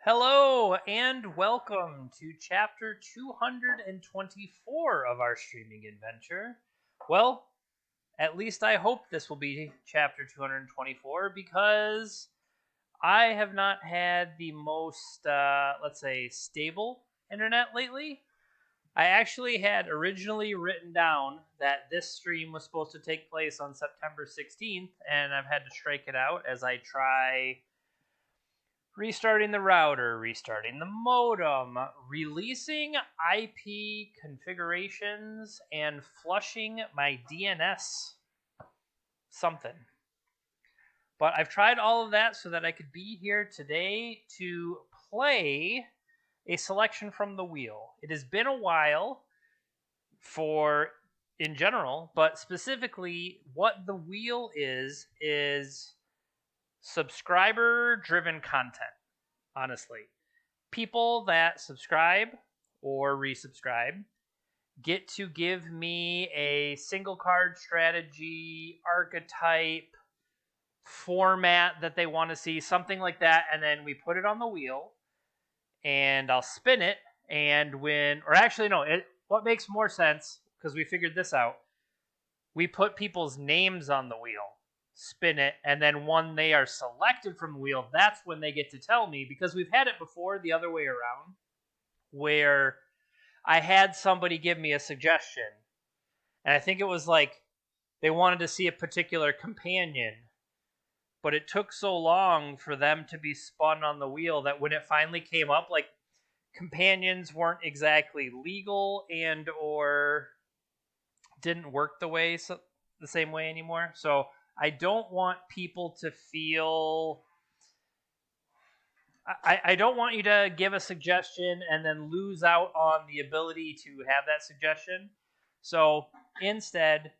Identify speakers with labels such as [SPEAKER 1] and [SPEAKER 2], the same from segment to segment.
[SPEAKER 1] Hello and welcome to chapter 224 of our streaming adventure. Well, at least I hope this will be chapter 224 because I have not had the most, let's say, stable internet lately. I actually had originally written down that this stream was supposed to take place on September 16th, and I've had to strike it out as I try restarting the router, restarting the modem, releasing IP configurations, and flushing my DNS something. But I've tried all of that so that I could be here today to play a selection from the wheel. It has been a while in general, but specifically what the wheel is subscriber driven content. Honestly, people that subscribe or resubscribe get to give me a single card strategy, archetype, format that they want to see, something like that, and then we put it on the wheel and I'll spin it. And what makes more sense, because we figured this out, we put people's names on the wheel, spin it, and then when they are selected from the wheel, that's when they get to tell me, because we've had it before the other way around, where I had somebody give me a suggestion, and I think it was like they wanted to see a particular companion, but it took so long for them to be spun on the wheel that when it finally came up, like, companions weren't exactly legal and or didn't work the same way anymore. So I don't want people to feel. I don't want you to give a suggestion and then lose out on the ability to have that suggestion. So instead,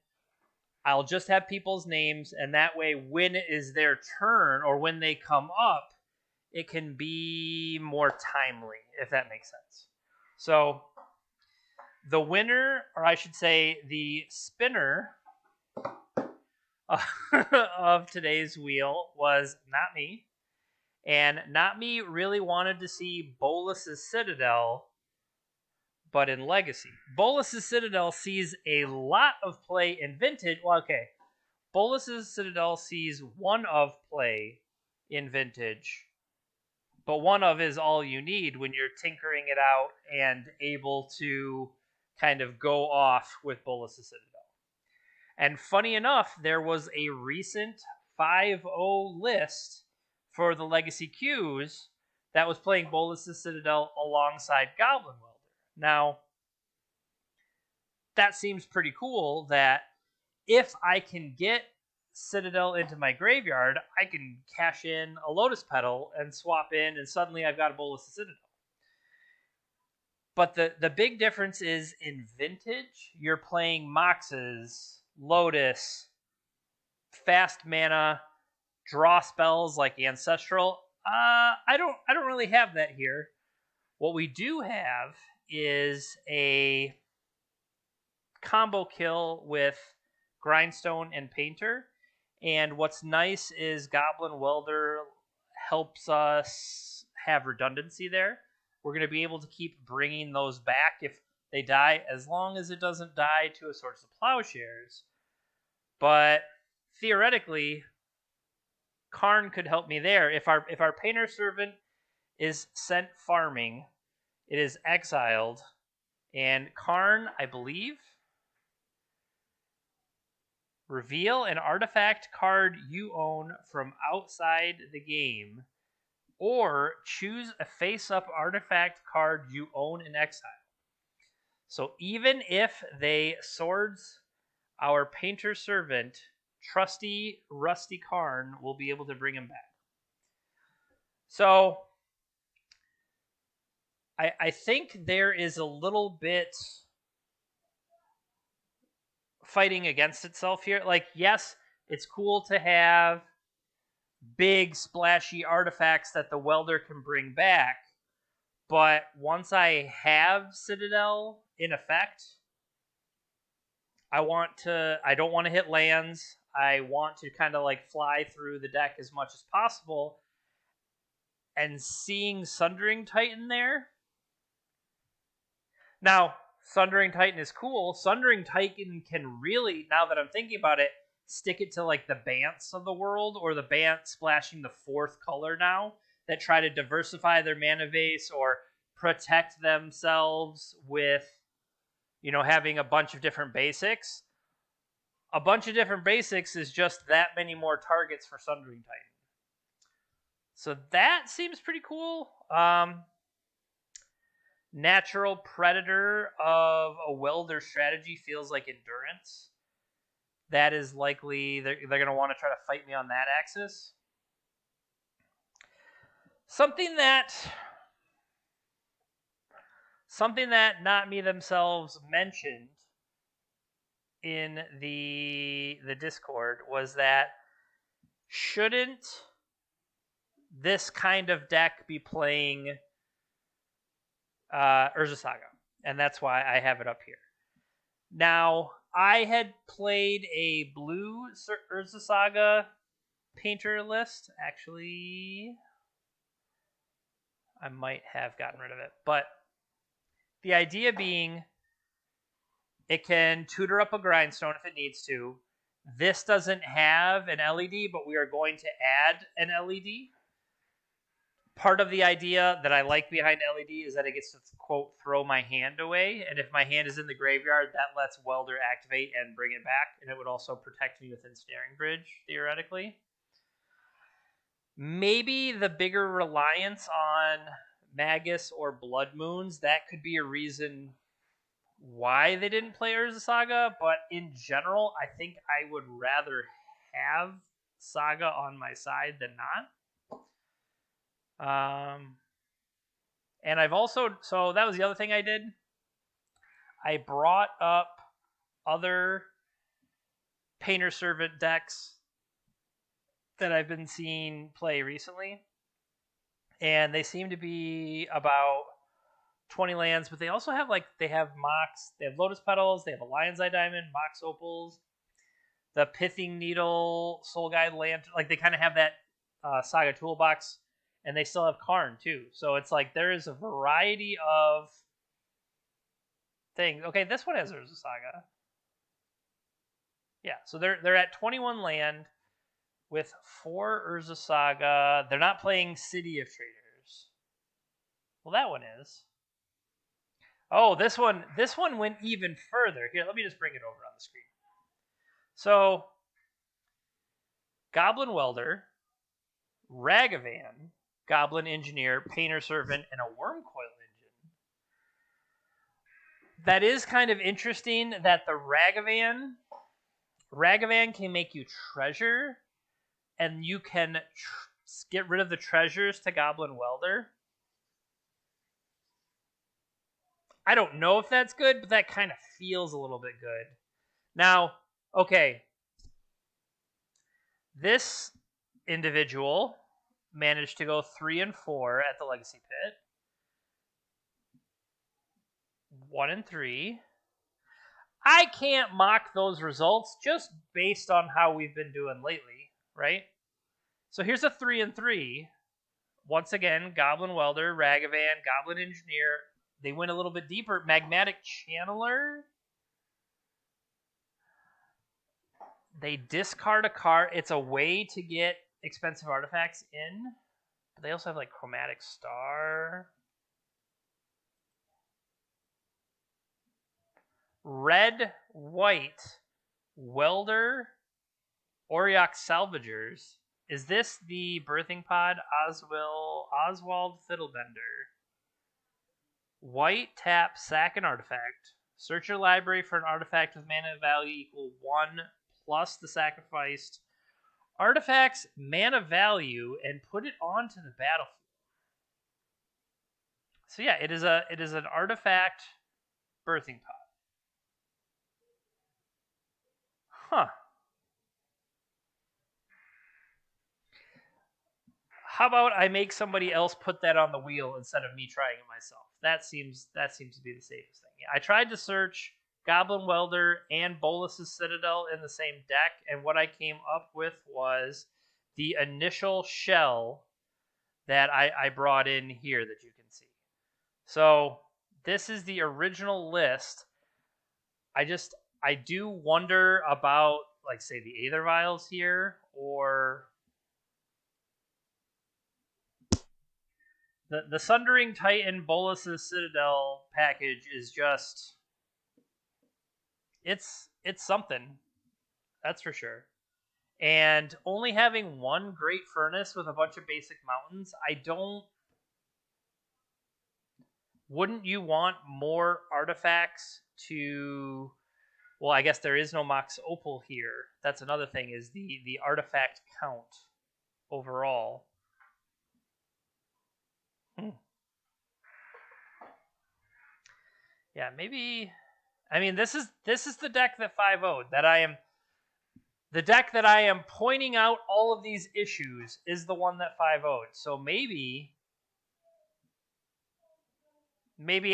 [SPEAKER 1] I'll just have people's names, and that way when it is their turn or when they come up, it can be more timely, if that makes sense. So the winner, or I should say the spinner of today's wheel, was not me. And not me really wanted to see Bolas' Citadel, but in Legacy. Bolas' Citadel sees a lot of play in Vintage. Well, okay. Bolas' Citadel sees one of play in Vintage, but one of is all you need when you're tinkering it out and able to kind of go off with Bolas' Citadel. And funny enough, there was a recent 5-0 list for the Legacy Qs that was playing Bolas' Citadel alongside Goblin Welder. Now, that seems pretty cool that if I can get Citadel into my graveyard, I can cash in a Lotus Petal and swap in, and suddenly I've got a Bolas' Citadel. But the big difference is in Vintage, you're playing Moxes, Lotus, fast mana, draw spells like Ancestral. I don't really have that here. What we do have is a combo kill with Grindstone and Painter. And what's nice is Goblin Welder helps us have redundancy there. We're going to be able to keep bringing those back if they die, as long as it doesn't die to a Source of Plowshares. But theoretically, Karn could help me there. If our Painter Servant is sent farming, it is exiled, and Karn, I believe, reveal an artifact card you own from outside the game, or choose a face-up artifact card you own in exile. So even if they swords our Painter Servant, trusty Rusty Karn will be able to bring him back. So I think there is a little bit fighting against itself here. Like, yes, it's cool to have big splashy artifacts that the Welder can bring back, but once I have Citadel in effect, I don't want to hit lands. I want to kind of like fly through the deck as much as possible. and seeing Sundering Titan there. Now, Sundering Titan is cool. Sundering Titan can really, now that I'm thinking about it, stick it to like the Bants of the world, or the Bant splashing the 4th color now, that try to diversify their mana base or protect themselves with, you know, having a bunch of different basics. A bunch of different basics is just that many more targets for Sundering Titan. So that seems pretty cool. Natural predator of a Welder strategy feels like endurance. That is likely, they're going to want to try to fight me on that axis. Something that Not Me themselves mentioned in the Discord was that shouldn't this kind of deck be playing Urza Saga? And that's why I have it up here. Now, I had played a blue Urza Saga painter list. Actually, I might have gotten rid of it. But the idea being, it can tutor up a grindstone if it needs to. This doesn't have an LED, but we are going to add an LED. Part of the idea that I like behind LED is that it gets to, quote, throw my hand away. And if my hand is in the graveyard, that lets Welder activate and bring it back. And it would also protect me with Ensnaring Bridge, theoretically. Maybe the bigger reliance on Magus or Blood Moons, that could be a reason why they didn't play Urza Saga. But in general, I think I would rather have Saga on my side than not. And I've also, so that was the other thing I did. I brought up other Painter Servant decks that I've been seeing play recently. And they seem to be about 20 lands, but they also have they have Mox, they have Lotus Petals, they have a Lion's Eye Diamond, Mox Opals, the Pithing Needle, Soul Guide Lantern. Like, they kind of have that Saga toolbox. And they still have Karn, too. So it's like there is a variety of things. Okay, this one has Urza Saga. Yeah, so they're at 21 land with 4 Urza Saga. They're not playing City of Traders. Well, that one is. Oh, this one went even further. Here, let me just bring it over on the screen. So, Goblin Welder, Ragavan, Goblin Engineer, Painter Servant, and a Wormcoil Engine. That is kind of interesting that the Ragavan can make you treasure, and you can get rid of the treasures to Goblin Welder. I don't know if that's good, but that kind of feels a little bit good. Now, okay. This individual managed to go 3 and 4 at the Legacy Pit. 1 and 3. I can't mock those results just based on how we've been doing lately, right? So here's a 3 and 3. Once again, Goblin Welder, Ragavan, Goblin Engineer. They went a little bit deeper. Magmatic Channeler. They discard a card. It's a way to get expensive artifacts in. But they also have like Chromatic Star. Red, white, Welder, Auriok Salvagers. Is this the Birthing Pod Oswald Fiddlebender? White, tap, sack an artifact. Search your library for an artifact with mana value equal 1 plus the sacrificed artifact's mana value and put it onto the battlefield. So yeah, it is an artifact Birthing Pod. Huh. How about I make somebody else put that on the wheel instead of me trying it myself? That seems to be the safest thing. Yeah, I tried to search Goblin Welder and Bolas' Citadel in the same deck, and what I came up with was the initial shell that I brought in here that you can see. So this is the original list. I do wonder about, like, say, the Aether Vials here, or the Sundering Titan Bolas' Citadel package is just, it's something, that's for sure. And only having one Great Furnace with a bunch of basic mountains, wouldn't you want more artifacts to... Well, I guess there is no Mox Opal here. That's another thing, is the artifact count overall. Yeah, maybe... I mean, this is the deck that 5-0'd, that I am... The deck that I am pointing out all of these issues is the one that 5-0'd. So maybe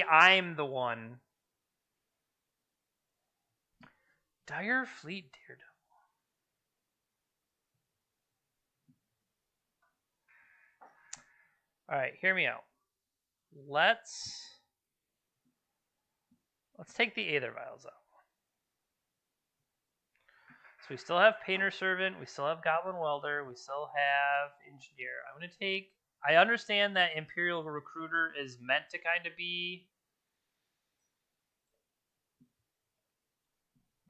[SPEAKER 1] I'm the one. Dire Fleet Daredevil. Alright, hear me out. Let's take the Aether Vials out. So we still have Painter Servant, we still have Goblin Welder, we still have Engineer. I'm going to take... I understand that Imperial Recruiter is meant to kind of be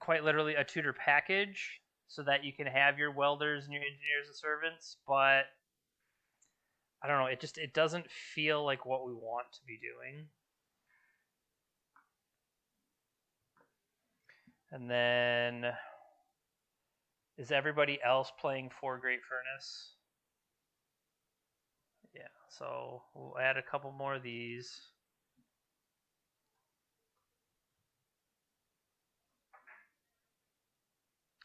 [SPEAKER 1] quite literally a tutor package, so that you can have your Welders and your Engineers and Servants, but I don't know, it doesn't feel like what we want to be doing. And then... Is everybody else playing 4 Great Furnace? Yeah, so we'll add a couple more of these.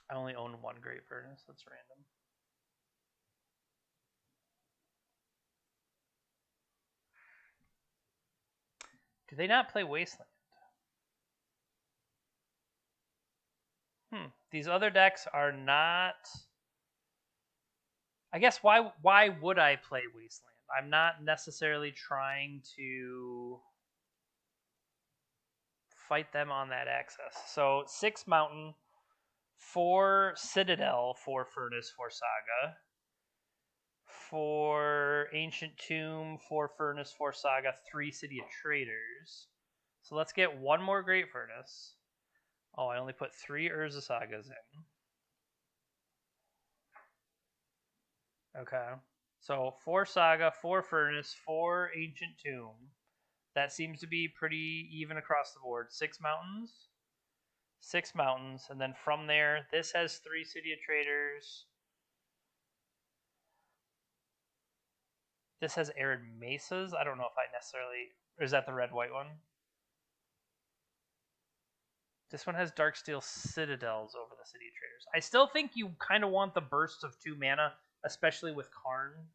[SPEAKER 1] I only own 1 Great Furnace, that's random. Do they not play Wasteland? These other decks are not... I guess why would I play Wasteland? I'm not necessarily trying to fight them on that access. So 6 Mountain, 4 Citadel, 4 Furnace, 4 Saga. 4 Ancient Tomb, 4 Furnace, 4 Saga, 3 City of Traders. So let's get 1 more Great Furnace. Oh, I only put 3 Urza Sagas in. Okay. So 4 Saga, 4 Furnace, 4 Ancient Tomb. That seems to be pretty even across the board. 6 Mountains. 6 Mountains. And then from there, this has 3 City of Traders. This has Arid Mesas. I don't know if I necessarily... Or is that the red-white one? This one has Darksteel Citadels over the City of Traders. I still think you kind of want the bursts of 2 mana, especially with Karn.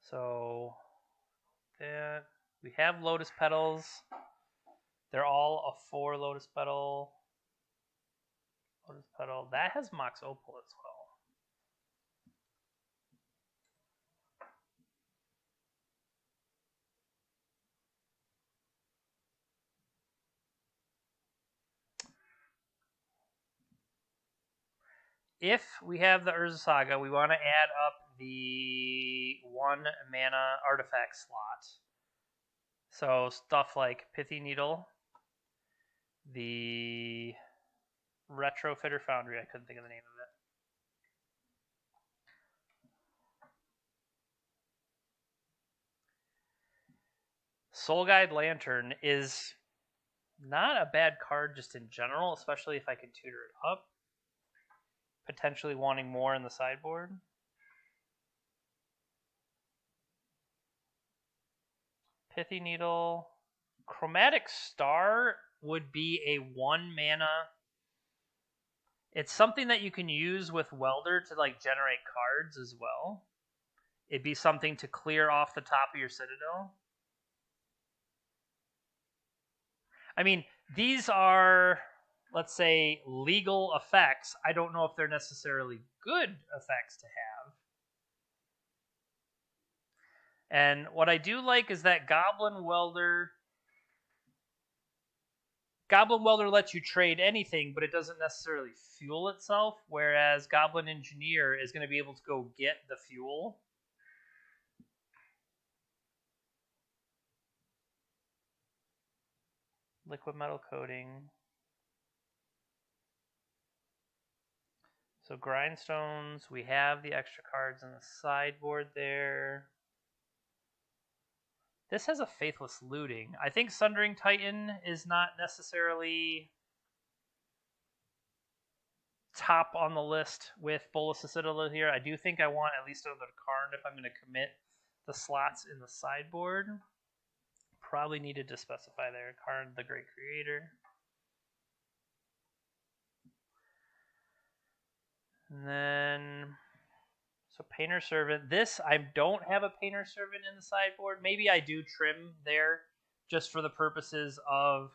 [SPEAKER 1] So, that we have Lotus Petals. They're all a 4 Lotus Petal. Lotus Petal. That has Mox Opal as well. If we have the Urza Saga, we want to add up the 1 mana artifact slot. So stuff like Pithy Needle, the Retrofitter Foundry, I couldn't think of the name of it. Soul Guide Lantern is not a bad card just in general, especially if I can tutor it up. Potentially wanting more in the sideboard. Pithy Needle. Chromatic Star would be a 1 mana. It's something that you can use with Welder to like generate cards as well. It'd be something to clear off the top of your Citadel. I mean, these are... let's say, legal effects, I don't know if they're necessarily good effects to have. And what I do like is that Goblin Welder lets you trade anything, but it doesn't necessarily fuel itself, whereas Goblin Engineer is going to be able to go get the fuel. Liquid metal coating. So grindstones, we have the extra cards in the sideboard there. This has a Faithless Looting. I think Sundering Titan is not necessarily top on the list with Bolas Citadel here. I do think I want at least another Karn if I'm going to commit the slots in the sideboard. Probably needed to specify there. Karn, the Great Creator. And then, so Painter Servant. This, I don't have a Painter Servant in the sideboard. Maybe I do trim there just for the purposes of,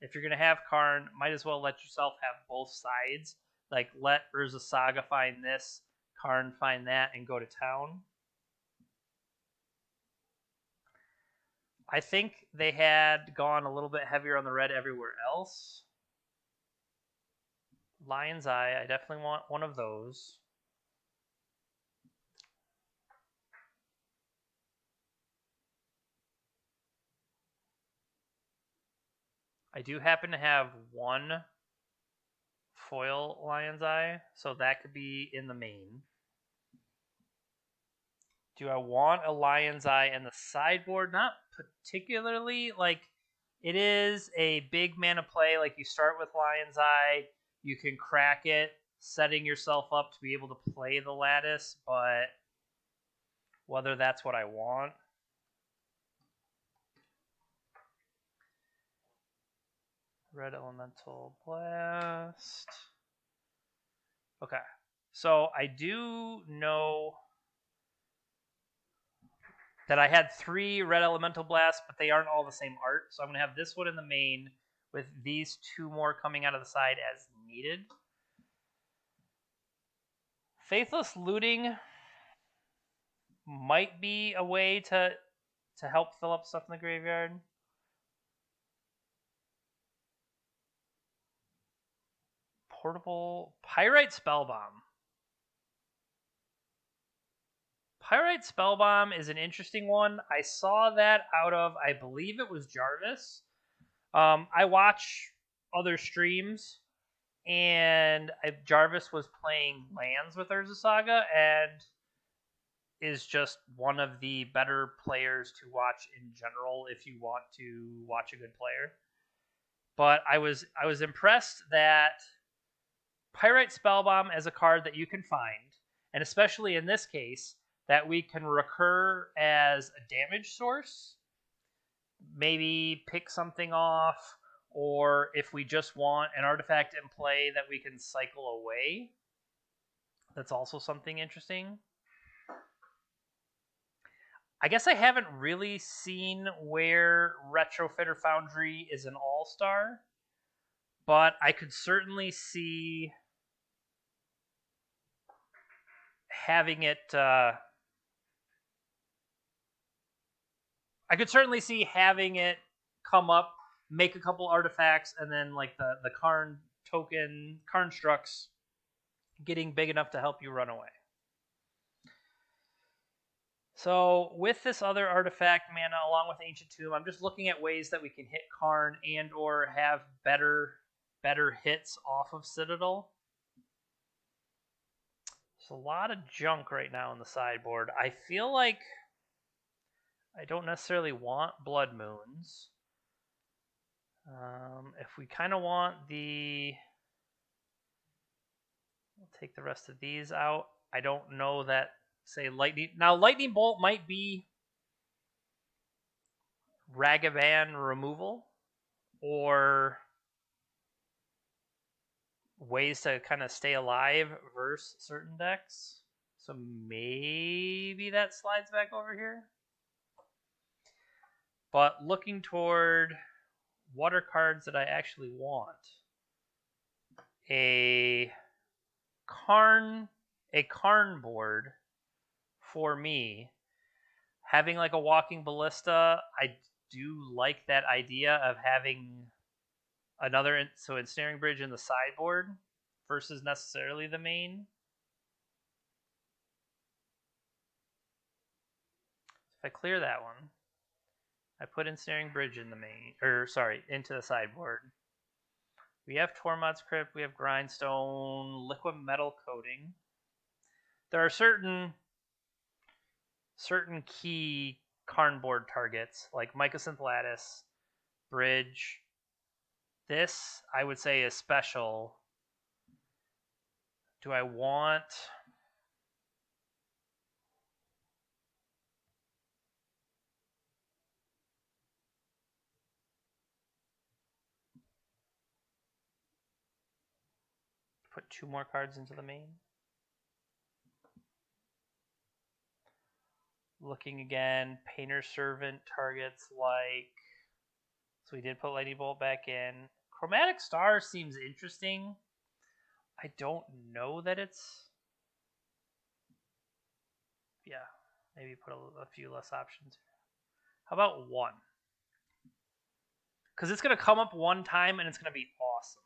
[SPEAKER 1] if you're going to have Karn, might as well let yourself have both sides. Like, let Urza Saga find this, Karn find that, and go to town. I think they had gone a little bit heavier on the red everywhere else. Lion's Eye, I definitely want one of those. I do happen to have one foil Lion's Eye, so that could be in the main. Do I want a Lion's Eye in the sideboard? Not particularly. Like, it is a big mana play. Like, you start with Lion's Eye, you can crack it, setting yourself up to be able to play the Lattice, but whether that's what I want. Red Elemental Blast. Okay, so I do know that I had 3 Red Elemental Blasts, but they aren't all the same art. So I'm going to have this one in the main with these 2 more coming out of the side as needed. Faithless Looting might be a way to help fill up stuff in the graveyard. Portable Pyrite Spellbomb. Pyrite Spellbomb is an interesting one. I saw that out of, I believe it was Jarvis. I watch other streams, and Jarvis was playing lands with Urza Saga, and is just one of the better players to watch in general if you want to watch a good player. But I was impressed that Pyrite Spellbomb as a card that you can find, and especially in this case, that we can recur as a damage source, maybe pick something off, or if we just want an artifact in play that we can cycle away. That's also something interesting. I guess I haven't really seen where Retrofitter Foundry is an all-star, but I could certainly see having it... I could certainly see having it come up, make a couple artifacts, and then like the Karn token, Karn Strux, getting big enough to help you run away. So with this other artifact mana, along with Ancient Tomb, I'm just looking at ways that we can hit Karn and or have better hits off of Citadel. There's a lot of junk right now in the sideboard. I feel like I don't necessarily want Blood Moons. If we kind of want the... We'll take the rest of these out. I don't know that, say, Lightning... Now, Lightning Bolt might be Ragavan removal, or ways to kind of stay alive versus certain decks. So maybe that slides back over here. But looking toward what are cards that I actually want. a Karn board for me. Having like a walking ballista, I do like that idea of having another ensnaring bridge in the sideboard versus necessarily the main. If I clear that one, I put ensnaring bridge in the main, into the sideboard. We have Tormod's Crypt, we have Grindstone, Liquid Metal Coating. There are certain key Karn board targets, like Mycosynth Lattice, Bridge. This, I would say, is special. Do I want... put 2 more cards into the main? Looking again, Painter's Servant targets like... So we did put Lightning Bolt back in. Chromatic Star seems interesting. I don't know that it's... Yeah, maybe put a few less options. How about 1? Because it's going to come up one time and it's going to be awesome.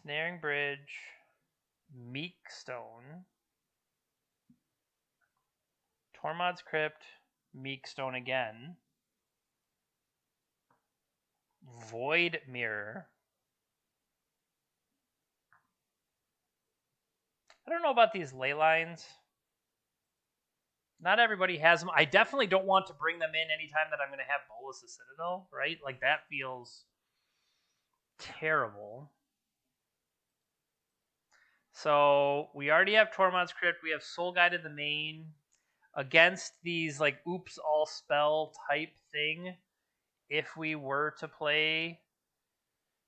[SPEAKER 1] Snaring Bridge, Meekstone, Tormod's Crypt, Meekstone again, Void Mirror. I don't know about these ley lines. Not everybody has them. I definitely don't want to bring them in anytime that I'm going to have Bolas' Citadel, right? Like, that feels terrible. So, we already have Tormod's Crypt. We have Soul Guided the main. Against these, like, oops, all spell type thing, if we were to play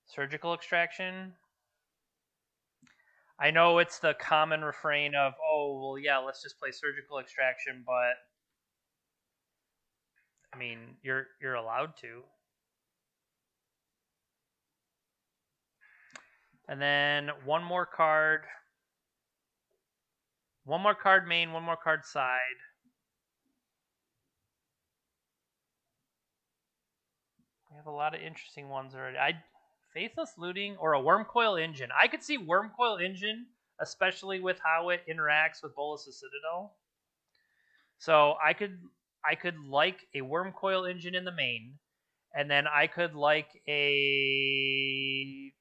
[SPEAKER 1] Surgical Extraction, I know it's the common refrain of, oh, well, yeah, let's just play Surgical Extraction, but, I mean, you're allowed to. And then one more card. One more card main, one more card side. We have a lot of interesting ones already. Faithless Looting or a Wormcoil Engine. I could see Wormcoil Engine, especially with how it interacts with Bolas' Citadel. So I could like a Wormcoil Engine in the main, and then I could like a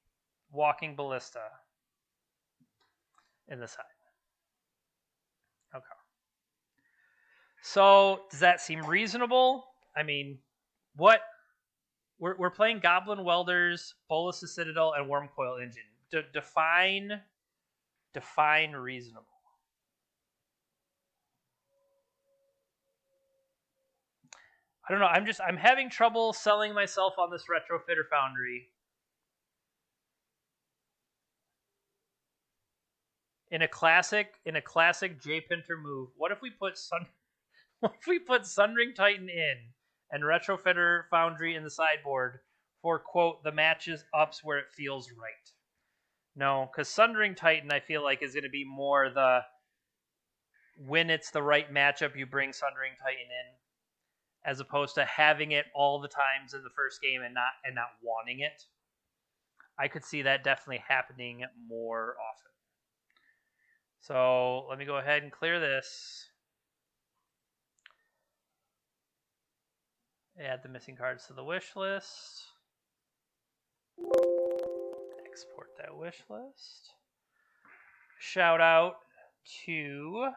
[SPEAKER 1] Walking Ballista in the side. Okay. So does that seem reasonable? I mean, what we're playing Goblin Welders, Bolas' Citadel, and Wormcoil Engine. Define reasonable. I don't know. I'm having trouble selling myself on this Retrofitter Foundry. In a classic J Pinter move, what if we put Sundering Titan in and Retrofitter Foundry in the sideboard for, quote, the matches ups where it feels right? No, because Sundering Titan, I feel like, is going to be more the when it's the right matchup, you bring Sundering Titan in, as opposed to having it all the times in the first game and not wanting it. I could see that definitely happening more often. So let me go ahead and clear this. Add the missing cards to the wish list. Export that wish list. Shout out to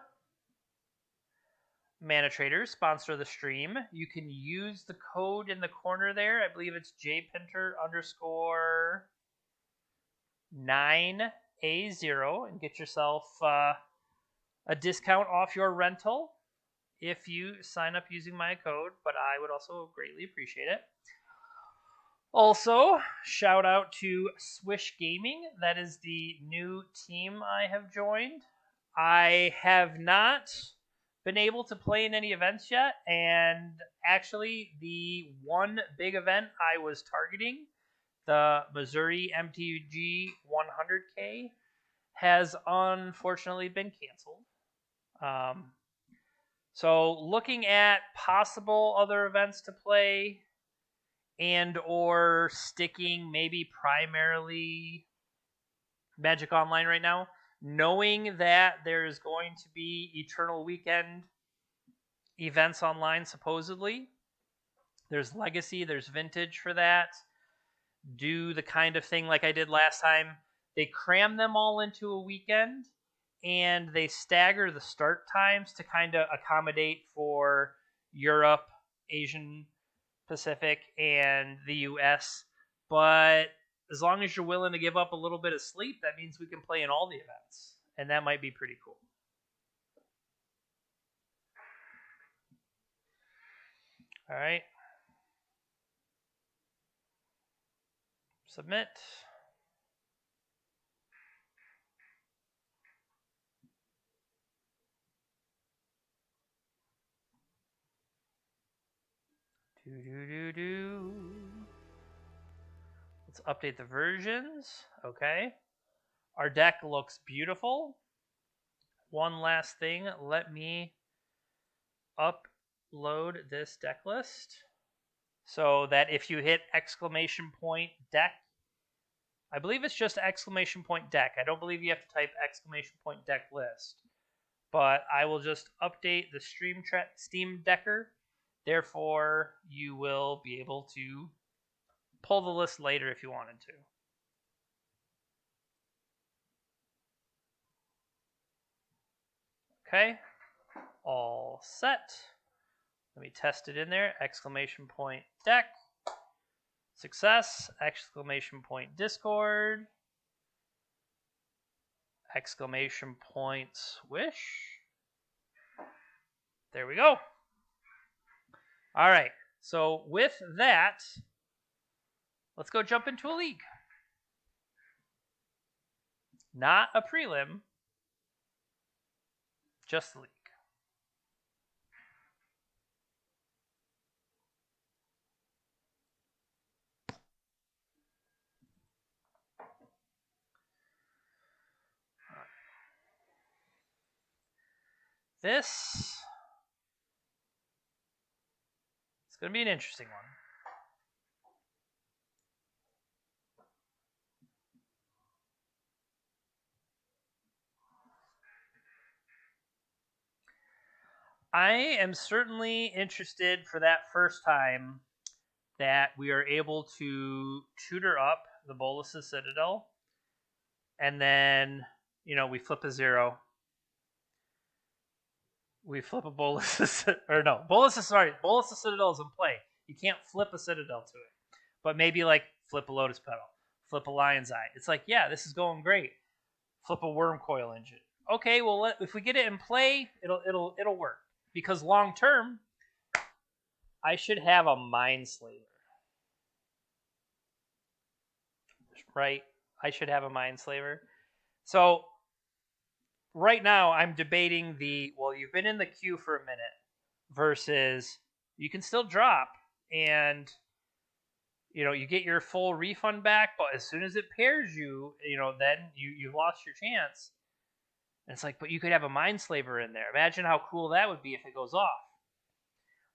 [SPEAKER 1] Mana Traders, sponsor of the stream. You can use the code in the corner there. I believe it's jpinter_9A0 and get yourself a discount off your rental if you sign up using my code, but I would also greatly appreciate it. Also, shout out to Swish Gaming. That is the new team I have joined. I have not been able to play in any events yet, and actually the one big event I was targeting, the Missouri MTG 100K, has unfortunately been canceled. So looking at possible other events to play, and or sticking maybe primarily Magic Online right now, knowing that there's going to be Eternal Weekend events online supposedly. There's Legacy, there's Vintage for that. Do the kind of thing like I did last time. They cram them all into a weekend, and they stagger the start times to kind of accommodate for Europe, Asian Pacific, and the US. But as long as you're willing to give up a little bit of sleep, that means we can play in all the events. And that might be pretty cool. All right. Submit. Let's update the versions. Okay. Our deck looks beautiful. One last thing. Let me upload this deck list so that if you hit exclamation point deck, I believe it's just exclamation point deck. I don't believe you have to type exclamation point deck list. But I will just update the Steam Decker. Therefore, you will be able to pull the list later if you wanted to. Okay, all set. Let me test it in there. Exclamation point deck. Success. Exclamation point Discord. Exclamation point Swish. There we go. All right. So with that, let's go jump into a league. Not a prelim, just the league. This is going to be an interesting one. I am certainly interested for that first time that we are able to tutor up the Bolas' Citadel, and then, we flip a 0. We flip a Bolas' Bolas' Citadel is in play. You can't flip a Citadel to it. But maybe like flip a Lotus Petal, flip a Lion's Eye. It's like, yeah, this is going great. Flip a Worm Coil Engine. Okay, well, if we get it in play, it'll work. Because long term, I should have a Mindslaver. Right? I should have a Mindslaver. So right now I'm debating you've been in the queue for a minute versus you can still drop and you get your full refund back, but as soon as it pairs you, then you've lost your chance. And it's like, but you could have a Mindslaver in there. Imagine how cool that would be if it goes off.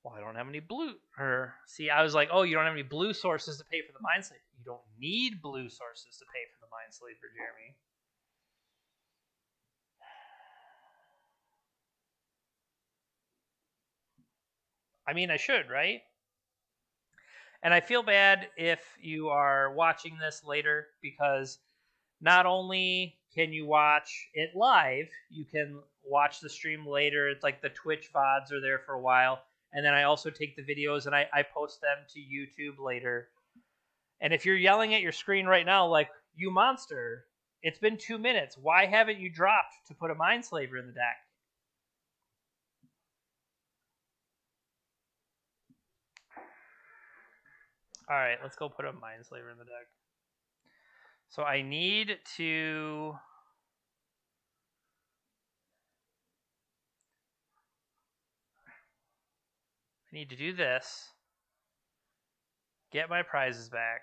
[SPEAKER 1] Well, I don't have any blue. See, I was like, oh, you don't have any blue sources to pay for the Mindslaver. You don't need blue sources to pay for the Mindslaver, Jeremy. I mean, I should, right? And I feel bad if you are watching this later, because not only can you watch it live, you can watch the stream later. It's like the Twitch VODs are there for a while. And then I also take the videos and I post them to YouTube later. And if you're yelling at your screen right now, like, you monster, it's been 2 minutes. Why haven't you dropped to put a Mindslaver in the deck? All right, let's go put a Mindslaver in the deck. So I need to... I need to do this. Get my prizes back.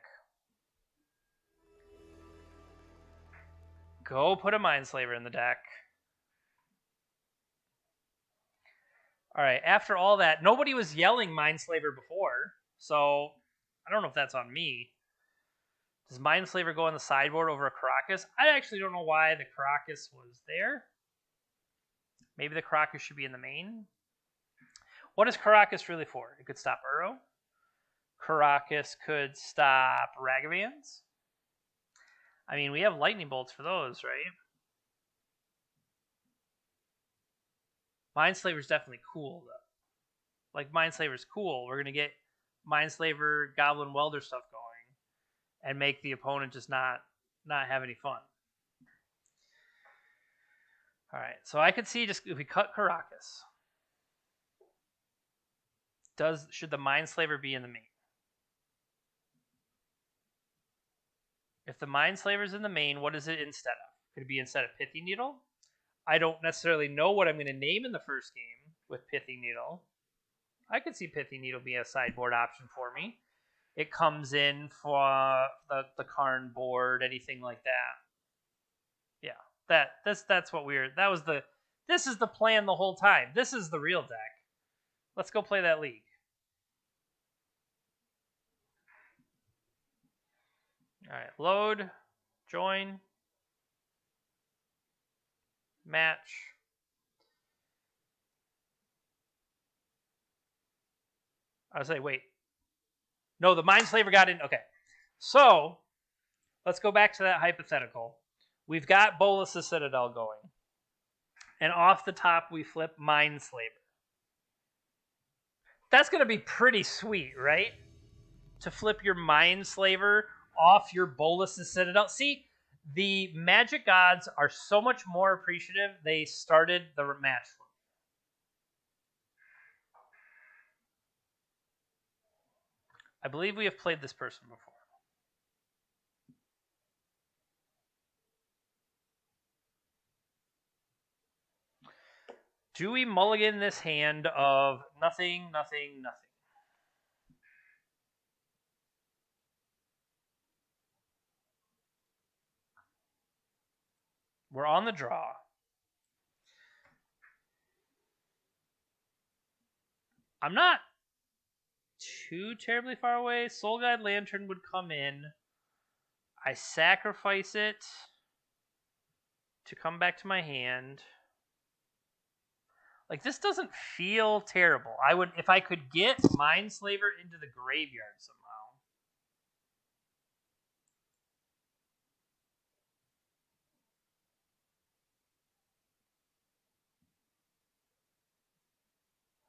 [SPEAKER 1] Go put a Mindslaver in the deck. Alright, after all that, nobody was yelling Mindslaver before, so I don't know if that's on me. Does Mindslaver go on the sideboard over a Caracas? I actually don't know why the Caracas was there. Maybe the Caracas should be in the main. What is Caracas really for? It could stop Uro. Caracas could stop Ragavans. I mean, we have lightning bolts for those, right? Mindslaver's definitely cool, though. Like, Mindslaver's cool. We're going to get Mindslaver, Goblin, Welder stuff going and make the opponent just not have any fun. All right, so I could see just if we cut Caracas, should the Mindslaver be in the main? If the Mindslaver's in the main, what is it instead of? Could it be instead of Pithy Needle? I don't necessarily know what I'm going to name in the first game with Pithy Needle. I could see Pithy Needle be a sideboard option for me. It comes in for the Karn board, anything like that. Yeah, that's what this is the plan the whole time. This is the real deck. Let's go play that league. All right, load, join, match. I was like, wait. No, the Mindslaver got in. Okay. So, let's go back to that hypothetical. We've got Bolas' Citadel going. And off the top, we flip Mindslaver. That's going to be pretty sweet, right? To flip your Mindslaver off your Bolas' Citadel. See, the Magic gods are so much more appreciative. They started the match for me. I believe we have played this person before. Do we mulligan this hand of nothing, nothing, nothing? We're on the draw. I'm not too terribly far away. Soul Guide Lantern would come in. I sacrifice it to come back to my hand. Like, this doesn't feel terrible. I would, if I could get Mindslaver into the graveyard somehow.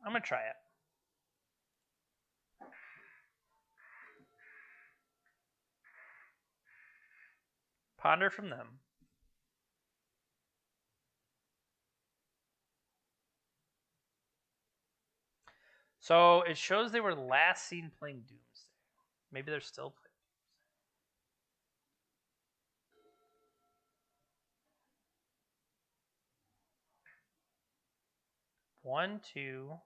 [SPEAKER 1] I'm going to try it. Ponder from them. So it shows they were last seen playing Doomsday. Maybe they're still playing Doomsday. 1, 2.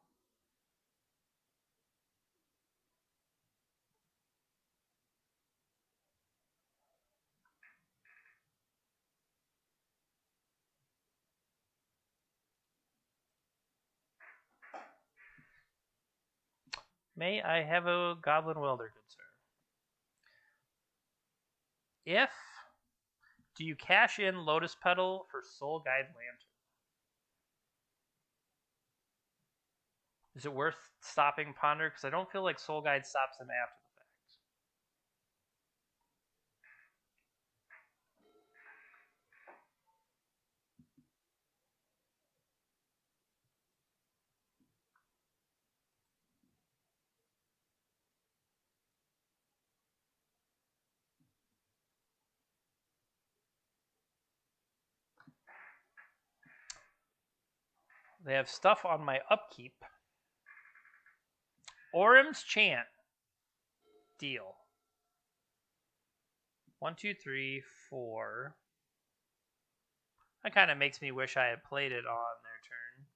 [SPEAKER 1] May I have a Goblin Welder, good sir? Do you cash in Lotus Petal for Soul Guide Lantern? Is it worth stopping Ponder? Because I don't feel like Soul Guide stops him after the fact. They have stuff on my upkeep. Orim's Chant. Deal. 1, 2, 3, 4. That kind of makes me wish I had played it on their turn.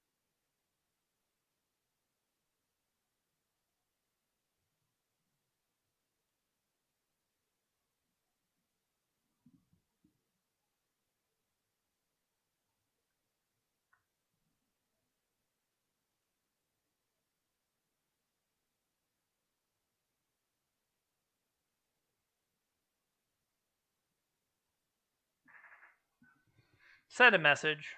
[SPEAKER 1] Send a message.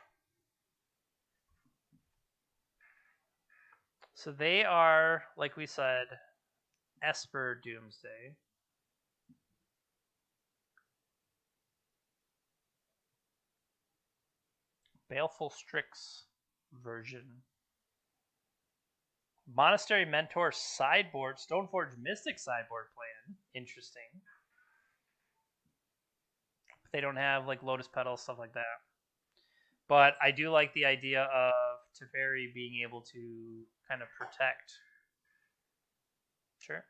[SPEAKER 1] So they are, like we said, Esper Doomsday. Baleful Strix version. Monastery Mentor sideboard. Stoneforge Mystic sideboard plan. Interesting. But they don't have like Lotus Petals, stuff like that. But I do like the idea of Teferi being able to kind of protect. Sure.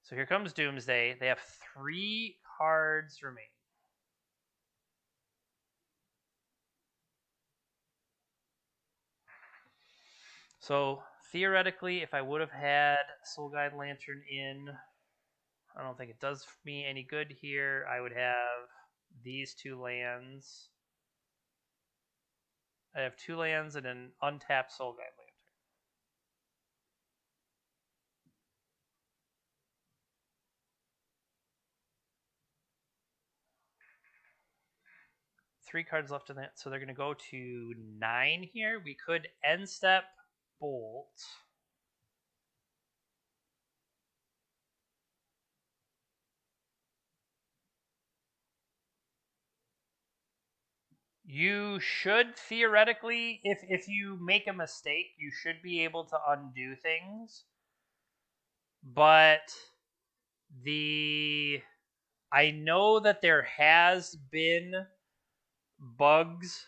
[SPEAKER 1] So here comes Doomsday. They have 3 cards remaining. So theoretically, if I would have had Soul Guide Lantern in, I don't think it does me any good here. I would have these 2 lands. I have 2 lands and an untapped Soul Guide Lantern. 3 cards left in that, so they're going to go to 9 here. We could end step Bolt. You should theoretically, if you make a mistake, you should be able to undo things. But I know that there has been bugs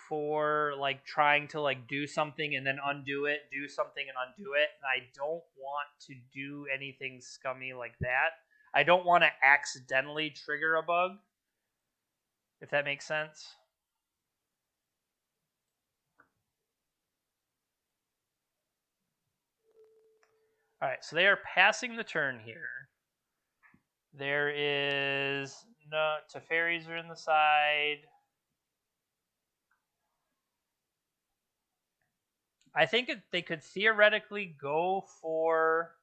[SPEAKER 1] for like trying to like do something and then undo it, do something and undo it, and I don't want to do anything scummy like that. I don't want to accidentally trigger a bug, if that makes sense. Alright, so they are passing the turn here. There is no Teferis are in the side. I think they could theoretically go for.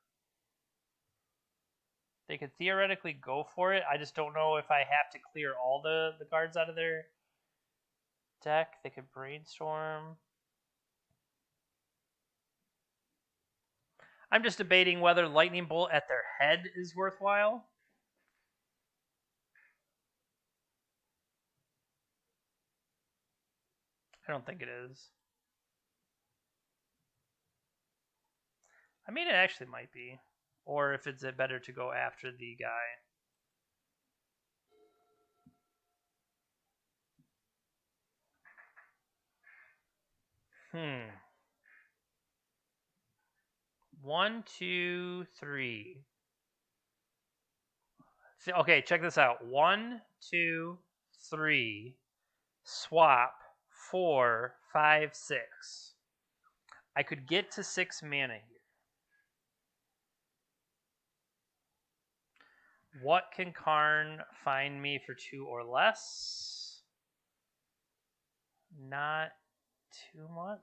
[SPEAKER 1] They could theoretically go for it. I just don't know if I have to clear all the cards out of their deck. They could brainstorm. I'm just debating whether Lightning Bolt at their head is worthwhile. I don't think it is. I mean, it actually might be. Or if it's better to go after the guy. Hmm. 1, 2, 3. Okay, check this out. 1, 2, 3. Swap. 4, 5, 6. I could get to 6 mana here. What can Karn find me for 2 or less? Not too much.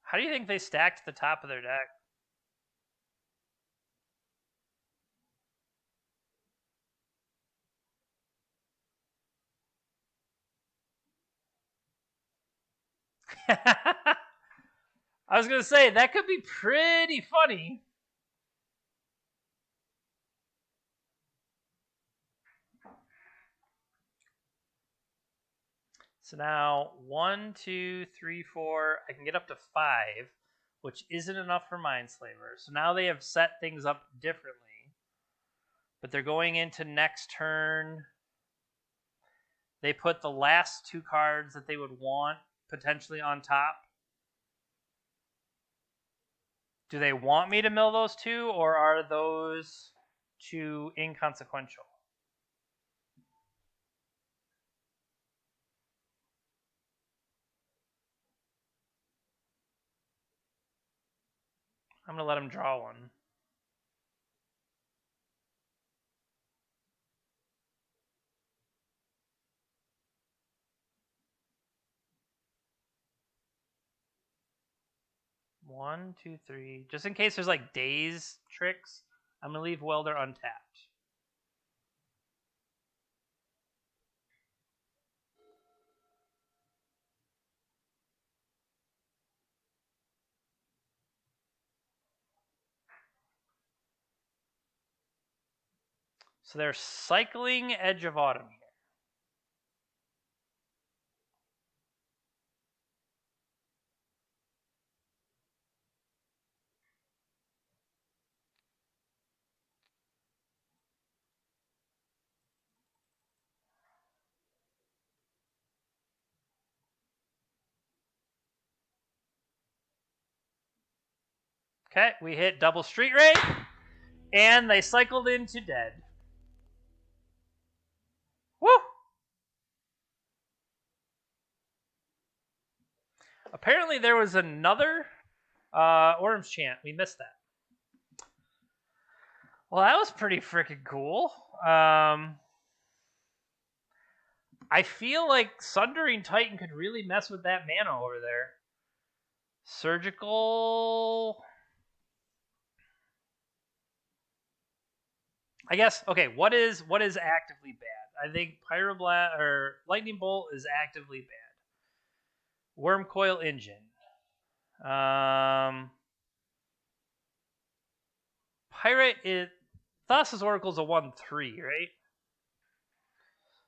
[SPEAKER 1] How do you think they stacked the top of their deck? I was going to say, that could be pretty funny. So now 1, 2, 3, 4. I can get up to 5, which isn't enough for Mindslaver. So now they have set things up differently. But they're going into next turn. They put the last 2 cards that they would want potentially on top. Do they want me to mill those 2, or are those 2 inconsequential? I'm going to let him draw one. 1, 2, 3. Just in case there's like daze tricks, I'm going to leave Welder untapped. So they're cycling Edge of Autumn here. Okay, we hit double street rate, and they cycled into dead. Woo! Apparently there was another Orm's Chant. We missed that. Well, that was pretty freaking cool. I feel like Sundering Titan could really mess with that mana over there. Surgical... I guess, okay, what is actively bad? I think Pyroblast or Lightning Bolt is actively bad. Worm Coil Engine. Pyrite is... Thassa's Oracle is a 1-3, right?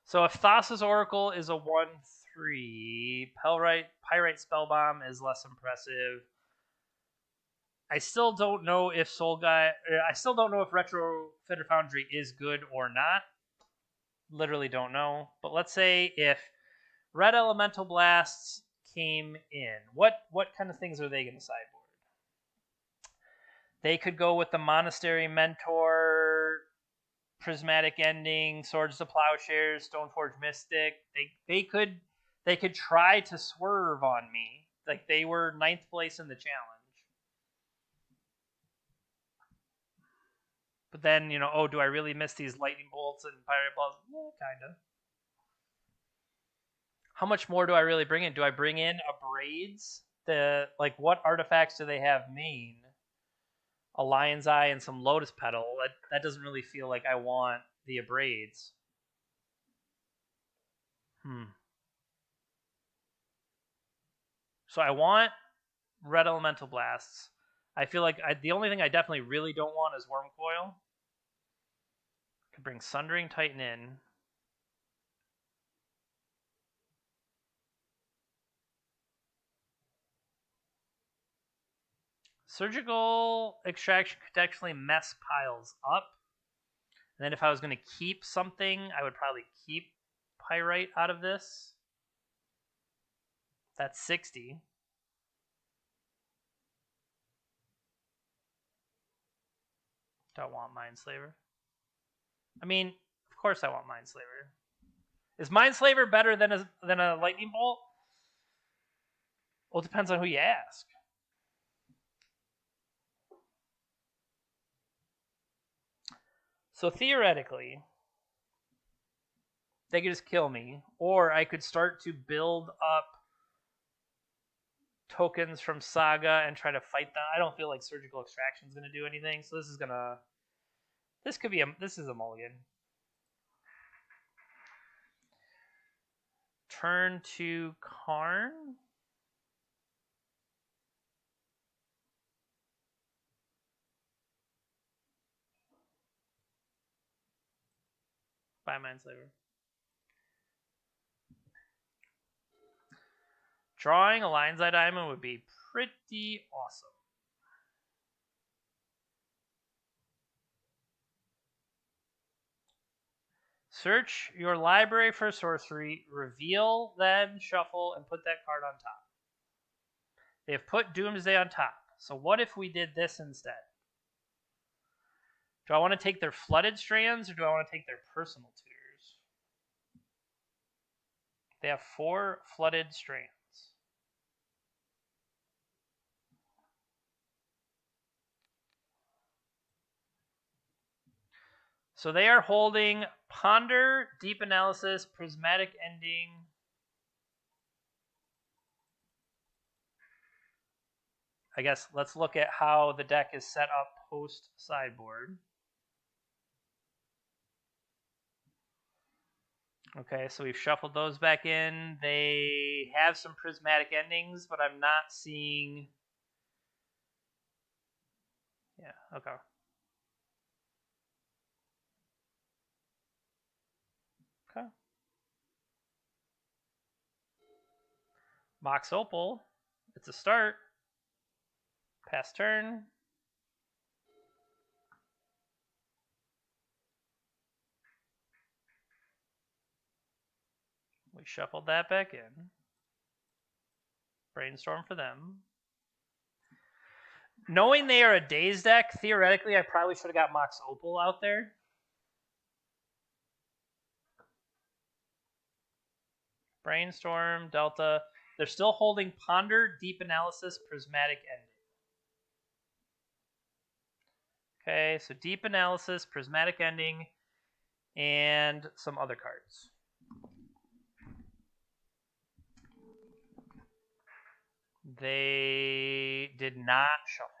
[SPEAKER 1] So if Thassa's Oracle is a 1-3, Pyrite Spellbomb is less impressive. I still don't know if I still don't know if Retrofitter Foundry is good or not. Literally don't know. But let's say if Red Elemental Blasts came in, what kind of things are they going to sideboard? They could go with the Monastery Mentor, Prismatic Ending, Swords to Plowshares, Stoneforge Mystic. They could try to swerve on me. Like they were 9th place in the challenge. But then, do I really miss these Lightning Bolts and Pirate Balls? Yeah, kind of. How much more do I really bring in? Do I bring in Abrades? What artifacts do they have main? A Lion's Eye and some Lotus Petal. That doesn't really feel like I want the Abrades. So I want Red Elemental Blasts. I feel like the only thing I definitely really don't want is Worm Coil. I could bring Sundering Titan in. Surgical Extraction could actually mess piles up. And then if I was going to keep something, I would probably keep Pyrite out of this. That's 60. Don't want Mindslaver. I mean, of course I want Mindslaver. Is Mindslaver better than a Lightning Bolt? Well, it depends on who you ask. So theoretically, they could just kill me, or I could start to build up tokens from Saga and try to fight them. I don't feel like Surgical Extraction is going to do anything, so this is a mulligan. Turn to Karn. Buy Mindslaver. Drawing a Lion's Eye Diamond would be pretty awesome. Search your library for sorcery, reveal, then shuffle, and put that card on top. They have put Doomsday on top. So what if we did this instead? Do I want to take their Flooded Strands, or do I want to take their Personal Tutors? They have 4 Flooded Strands. So they are holding Ponder, Deep Analysis, Prismatic Ending. I guess let's look at how the deck is set up post sideboard. Okay, so we've shuffled those back in. They have some prismatic endings, but I'm not seeing... Yeah, okay. Okay. Mox Opal. It's a start. Pass turn. We shuffled that back in. Brainstorm for them. Knowing they are a Daze deck, theoretically, I probably should have got Mox Opal out there. Brainstorm, Delta. They're still holding Ponder, Deep Analysis, Prismatic Ending. Okay, so Deep Analysis, Prismatic Ending, and some other cards. They did not shuffle.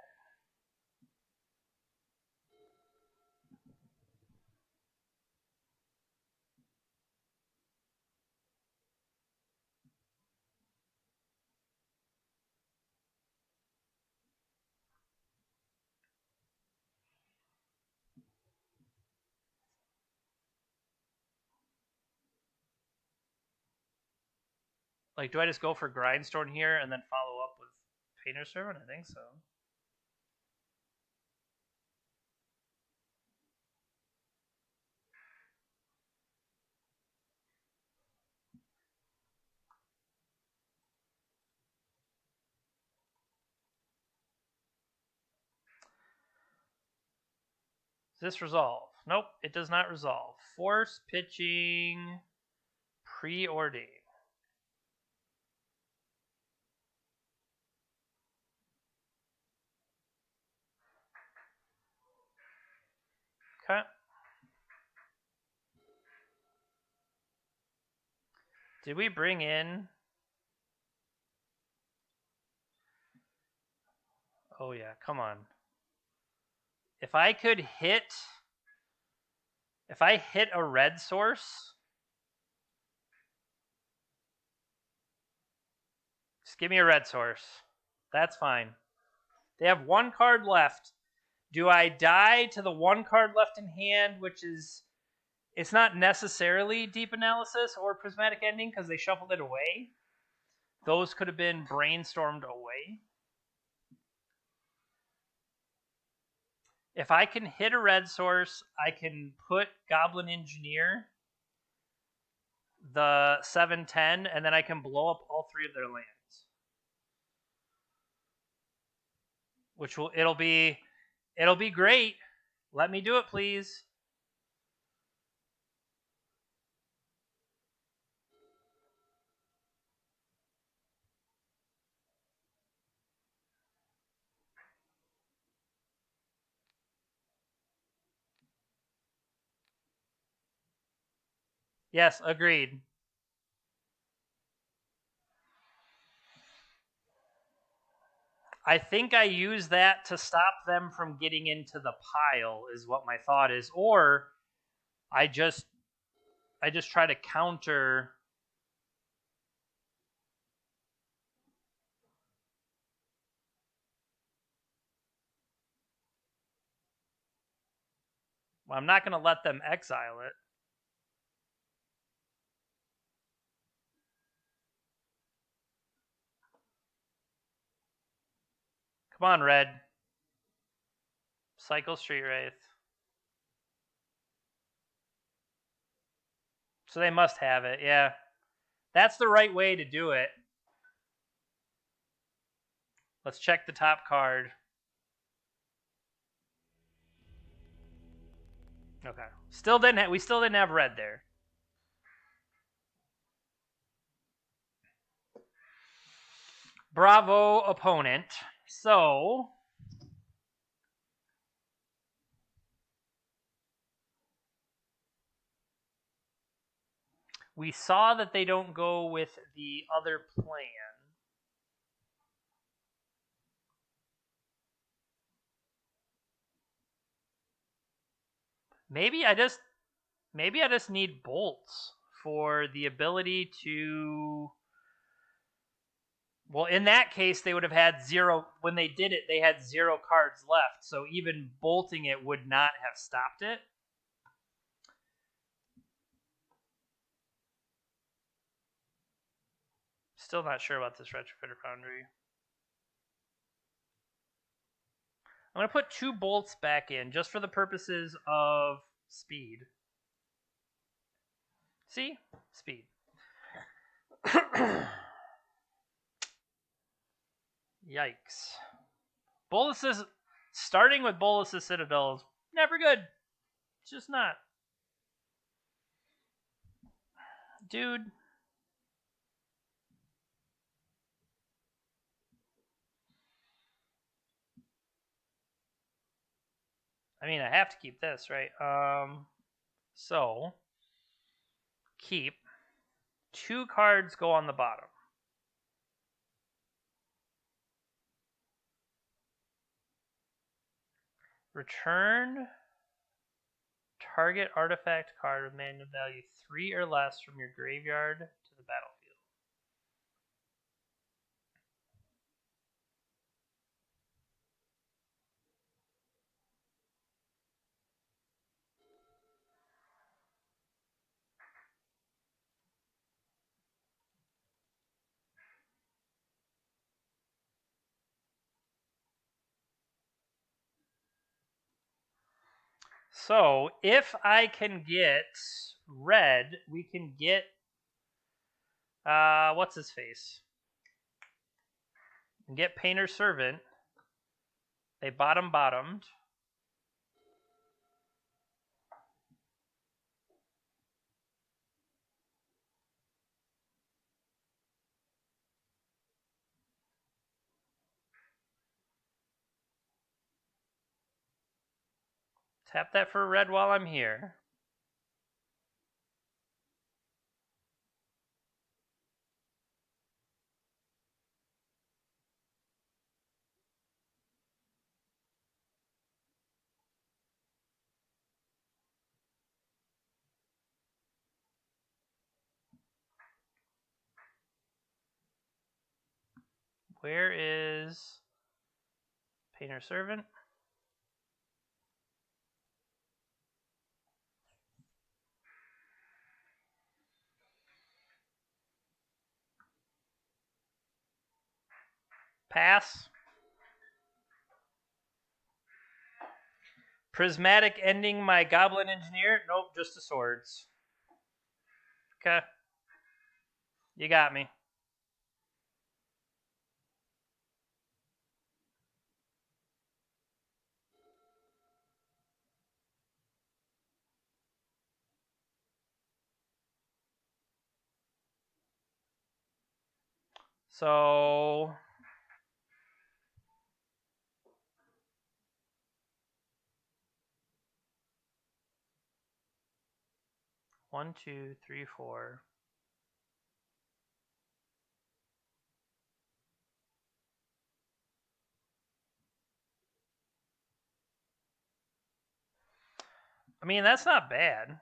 [SPEAKER 1] Like, do I just go for Grindstone here and then follow up with Painter's Servant? I think so. Does this resolve? Nope, it does not resolve. Force pitching preordain. Okay. Did we bring in... Oh yeah, come on. If I hit a red source, just give me a red source. That's fine. They have one card left. Do I die to the one card left in hand, which is... It's not necessarily Deep Analysis or Prismatic Ending because they shuffled it away. Those could have been brainstormed away. If I can hit a red source, I can put Goblin Engineer, the 7/10, and then I can blow up all three of their lands. Which it'll be great. Let me do it, please. Yes, agreed. I think I use that to stop them from getting into the pile is what my thought is. Or I just try to counter. Well, I'm not going to let them exile it. Come on, red. Cycle Street Wraith. So they must have it, yeah. That's the right way to do it. Let's check the top card. Okay. We still didn't have red there. Bravo, opponent. So we saw that they don't go with the other plan. Maybe I just need bolts for the ability to. Well, in that case, they would have had 0 when they did it. They had 0 cards left, so even bolting it would not have stopped it. Still not sure about this Retrofitter Foundry. I'm going to put 2 bolts back in just for the purposes of speed. See? Speed. Yikes. Bolas's starting with Bolas's Citadel is never good. It's just not. Dude. I mean, I have to keep this, right? So keep 2 cards go on the bottom. Return target artifact card with mana value 3 or less from your graveyard to the battlefield. So, if I can get red, we can get what's his face? And get Painter Servant. They bottomed. Tap that for red while I'm here. Where is Painter Servant? Pass. Prismatic ending my Goblin Engineer? Nope, just the swords. Okay. You got me. So 1, 2, 3, 4. I mean, that's not bad.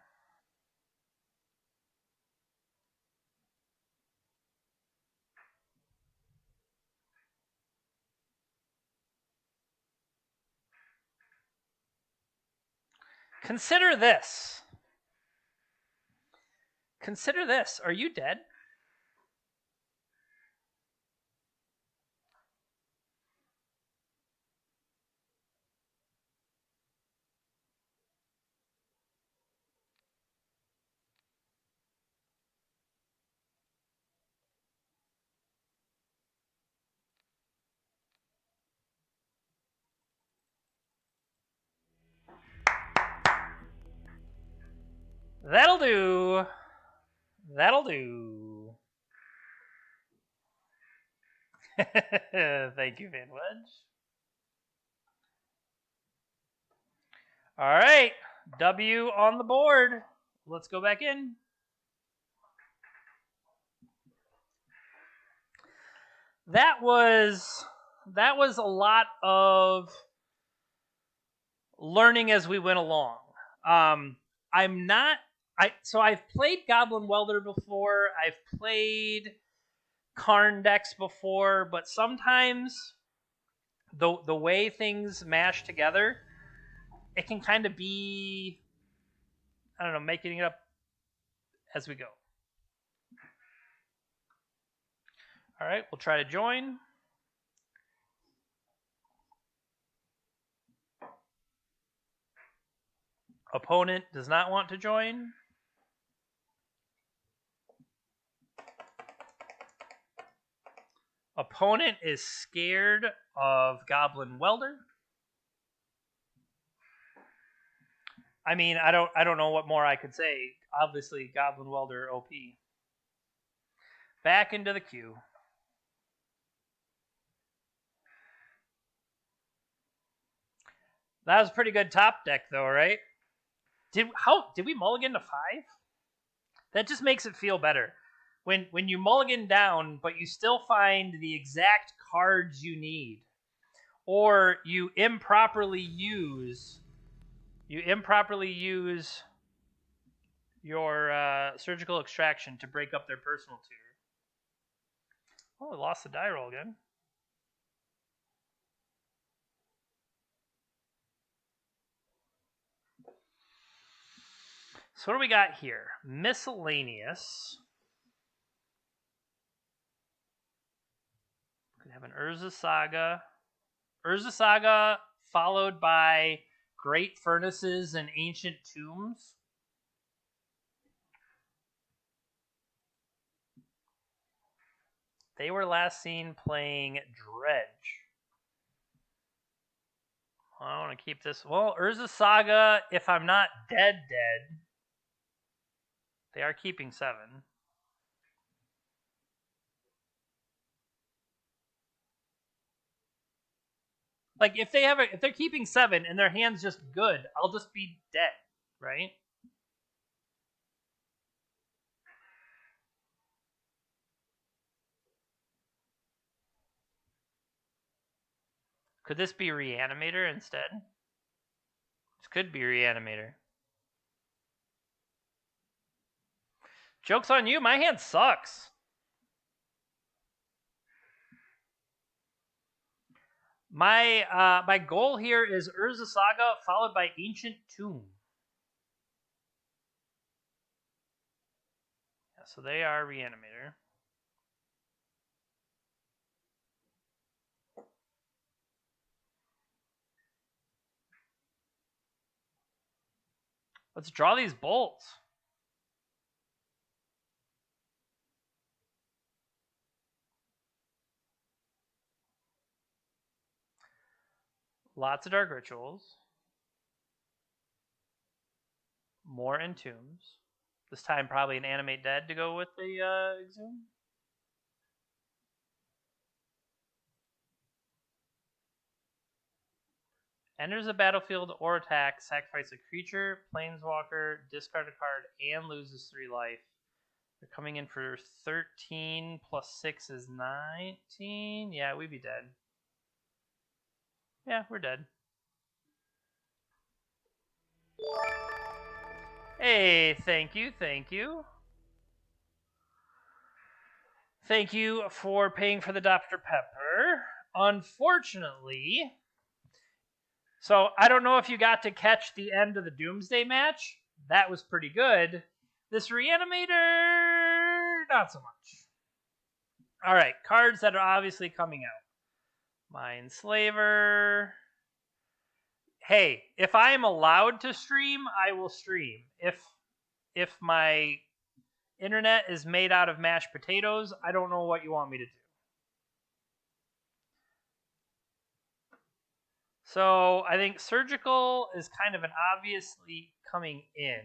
[SPEAKER 1] Consider this. Consider this. Are you dead? That'll do. That'll do. Thank you, Van Wedge. All right. W on the board. Let's go back in. That was a lot of learning as we went along. I'm not. So I've played Goblin Welder before. I've played Karn decks before, but sometimes the way things mash together, it can kind of be, I don't know, making it up as we go. All right, we'll try to join. Opponent does not want to join. Opponent is scared of Goblin Welder. I mean, I don't know what more I could say. Obviously, Goblin Welder OP. Back into the queue. That was a pretty good top deck, though, right? Did we mulligan to 5? That just makes it feel better. When you mulligan down, but you still find the exact cards you need, or you improperly use your surgical extraction to break up their personal tier. Oh, I lost the die roll again. So what do we got here? Miscellaneous. We have an Urza Saga. Urza Saga followed by Great Furnaces and Ancient Tombs. They were last seen playing Dredge. I want to keep this. Well, Urza Saga, if I'm not dead, they are keeping 7. Like if they're keeping 7 and their hand's just good, I'll just be dead, right? Could this be Reanimator instead? This could be Reanimator. Joke's on you, my hand sucks. My goal here is Urza Saga followed by Ancient Tomb. Yeah, so they are Reanimator. Let's draw these bolts. Lots of Dark Rituals. More Entombs. This time probably an Animate Dead to go with the Exhume. Enters the battlefield or attack, sacrifice a creature, planeswalker, discard a card, and loses 3 life. They're coming in for 13 plus 6 is 19. Yeah, we'd be dead. Yeah, we're dead. Hey, thank you. Thank you for paying for the Dr. Pepper. Unfortunately, so I don't know if you got to catch the end of the Doomsday match. That was pretty good. This Reanimator, not so much. All right, cards that are obviously coming out. Mindslaver. Hey, if I am allowed to stream, I will stream. If my internet is made out of mashed potatoes, I don't know what you want me to do. So I think Surgical is kind of an obviously coming in.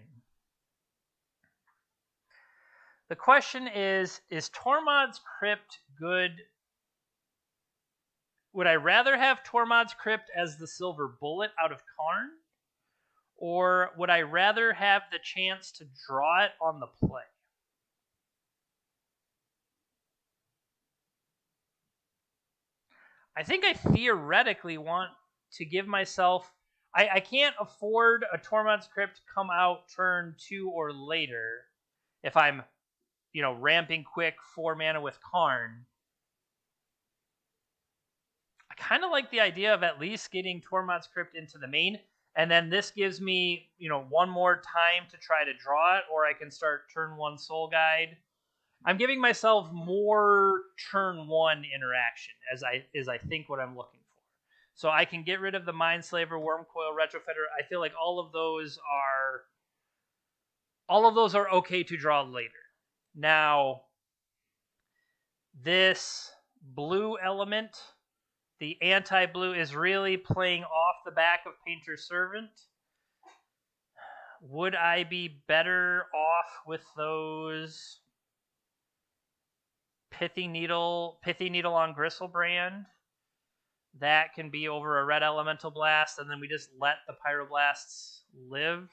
[SPEAKER 1] The question is Tormod's Crypt good? Would I rather have Tormod's Crypt as the silver bullet out of Karn? Or would I rather have the chance to draw it on the play? I think I theoretically want to give myself I can't afford a Tormod's Crypt to come out turn 2 or later if I'm, ramping quick 4 mana with Karn. I kind of like the idea of at least getting Tormod's Crypt into the main, and then this gives me, one more time to try to draw it, or I can start turn 1 Soul Guide. I'm giving myself more turn 1 interaction as I think what I'm looking for. So I can get rid of the Mindslaver, Wormcoil, Retrofitter. I feel like all of those are okay to draw later. Now, this blue element, the anti-blue, is really playing off the back of Painter's Servant. Would I be better off with those Pithy Needle on Gristlebrand? That can be over a red Elemental Blast, and then we just let the Pyroblasts live.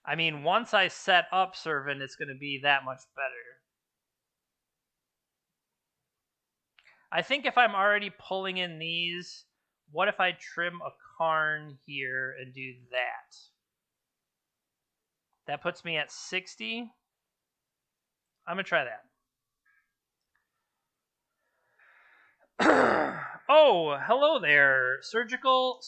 [SPEAKER 1] I mean, once I set up Servant, it's going to be that much better. I think if I'm already pulling in these, what if I trim a Karn here and do that? That puts me at 60. I'm going to try that. Oh, hello there. Surgical.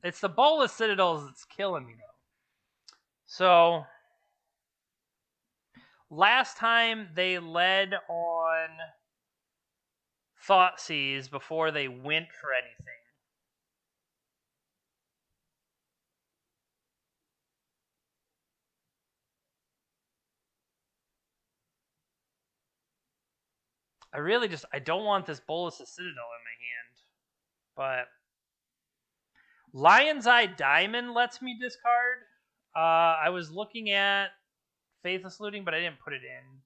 [SPEAKER 1] It's the Bolas Citadels that's killing me, though. So, last time they led on Thoughtseize before they went for anything. I don't want this Bolas Citadel in my hand. But Lion's Eye Diamond lets me discard. I was looking at Faithless Looting, but I didn't put it in.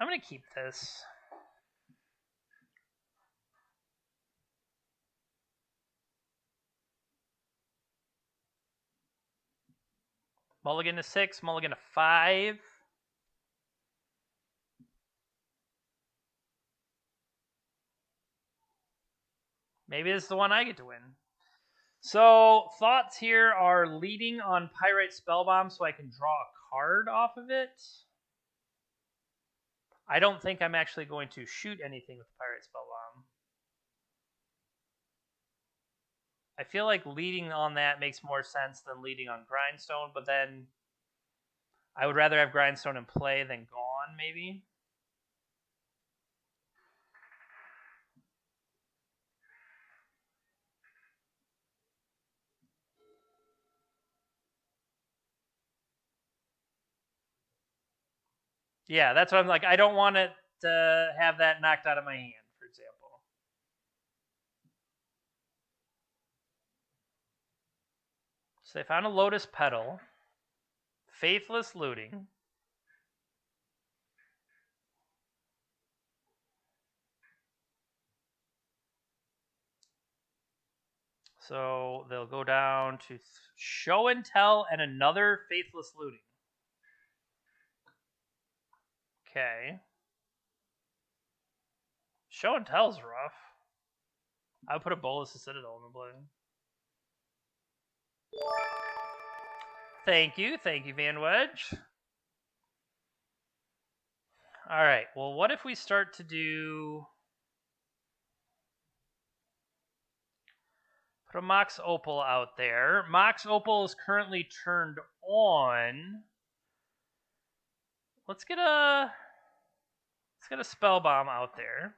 [SPEAKER 1] I'm going to keep this. Mulligan to 6, mulligan to 5. Maybe this is the one I get to win. So, thoughts here are leading on Pyrite Spellbomb so I can draw a card off of it. I don't think I'm actually going to shoot anything with Pyrite Spellbomb. I feel like leading on that makes more sense than leading on Grindstone, but then I would rather have Grindstone in play than gone, maybe. Yeah, that's what I'm like. I don't want it to have that knocked out of my hand, for example. So they found a Lotus Petal. Faithless Looting. So they'll go down to Show and Tell and another Faithless Looting. Okay. Show and Tell's rough. I would put a Bolas of Citadel in the play. Thank you, Van Wedge. All right, well, what if we start to do... Put a Mox Opal out there. Mox Opal is currently turned on. Let's get a Spell Bomb out there.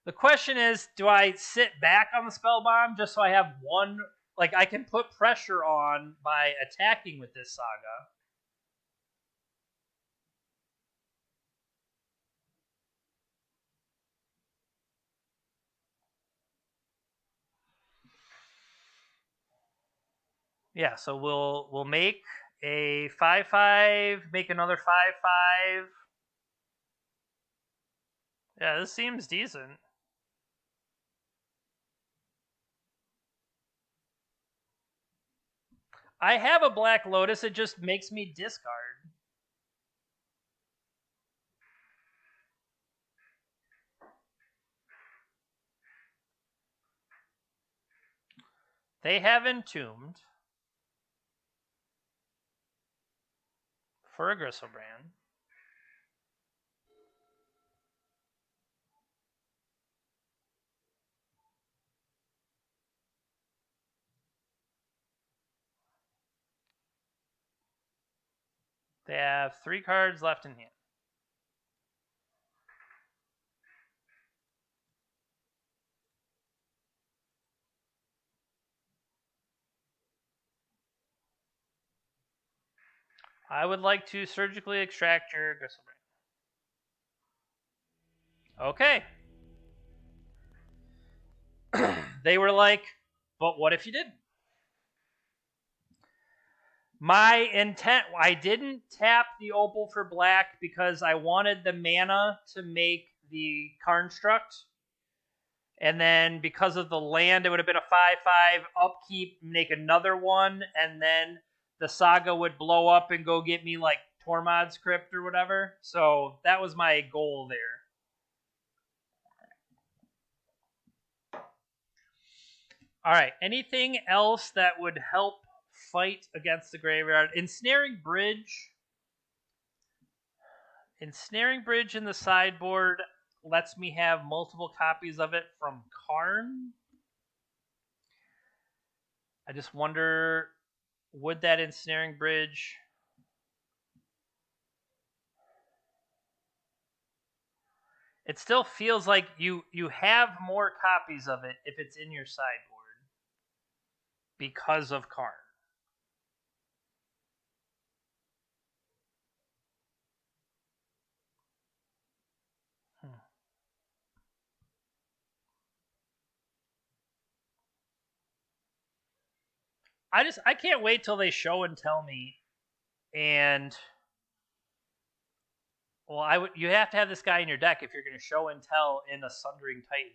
[SPEAKER 1] The question is, do I sit back on the Spell Bomb just so I have one? Like, I can put pressure on by attacking with this Saga. Yeah, so we'll make a 5/5, make another 5/5. Yeah, this seems decent. I have a Black Lotus, it just makes me discard. They have Entombed for a Gristlebrand. They have 3 cards left in hand. I would like to surgically extract your Gristlebrand. Okay. They were like, but what if you didn't? My intent, I didn't tap the Opal for black because I wanted the mana to make the Construct. And then because of the land, it would have been a 5/5 upkeep, make another one, and then the Saga would blow up and go get me like Tormod's Crypt or whatever. So that was my goal there. All right. Anything else that would help fight against the graveyard? Ensnaring Bridge. Ensnaring Bridge in the sideboard lets me have multiple copies of it from Karn. I just wonder, would that Ensnaring Bridge... It still feels like you have more copies of it if it's in your sideboard because of Karn. I can't wait till they show and tell me. And well, you have to have this guy in your deck if you're going to show and tell in a Sundering Titan.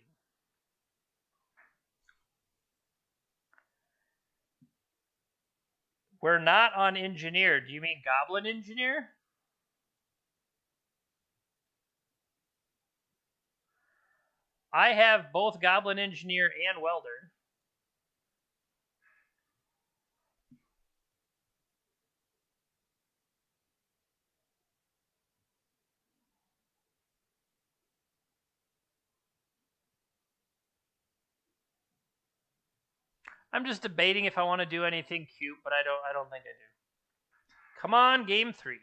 [SPEAKER 1] We're not on Engineer. Do you mean Goblin Engineer? I have both Goblin Engineer and Welder. I'm just debating if I want to do anything cute, but I don't think I do. Come on, game 3.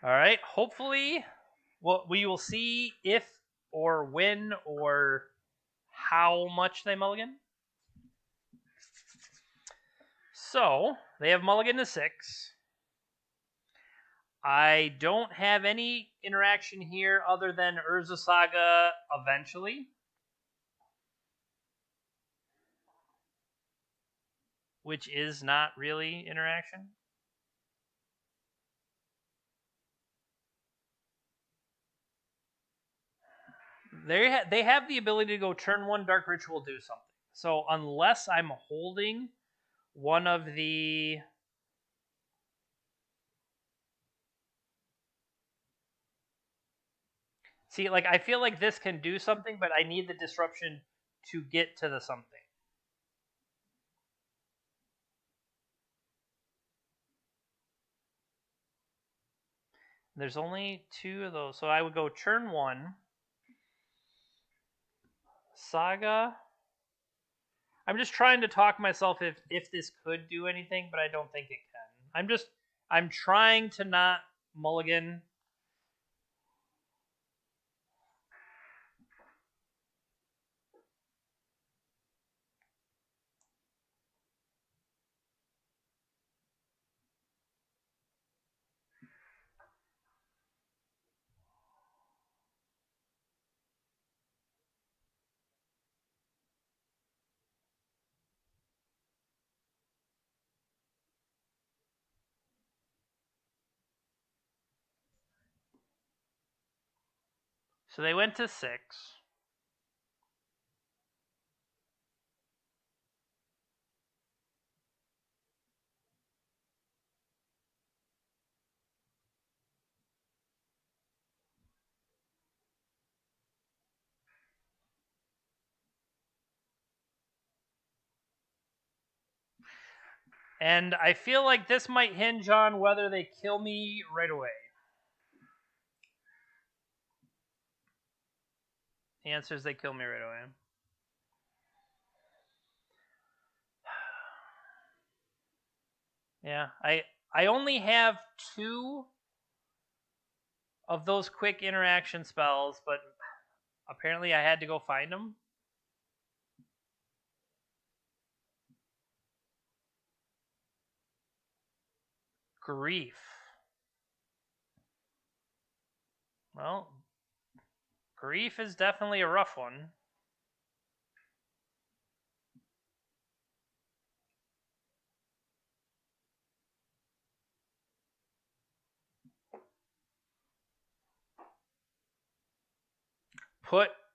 [SPEAKER 1] All right. Hopefully, we will see if or when or how much they mulligan. So they have mulligan to 6. I don't have any interaction here other than Urza Saga eventually, which is not really interaction. They have the ability to go turn 1 Dark Ritual, do something. So unless I'm holding one of the... See, like, I feel like this can do something, but I need the disruption to get to the something. There's only 2 of those, so I would go turn 1. Saga. I'm just trying to talk myself if this could do anything, but I don't think it can. I'm trying to not mulligan. So they went to 6. And I feel like this might hinge on whether they kill me right away. The answer is they kill me right away. Yeah, I only have 2 of those quick interaction spells, but apparently I had to go find them. Grief. Well, grief is definitely a rough one.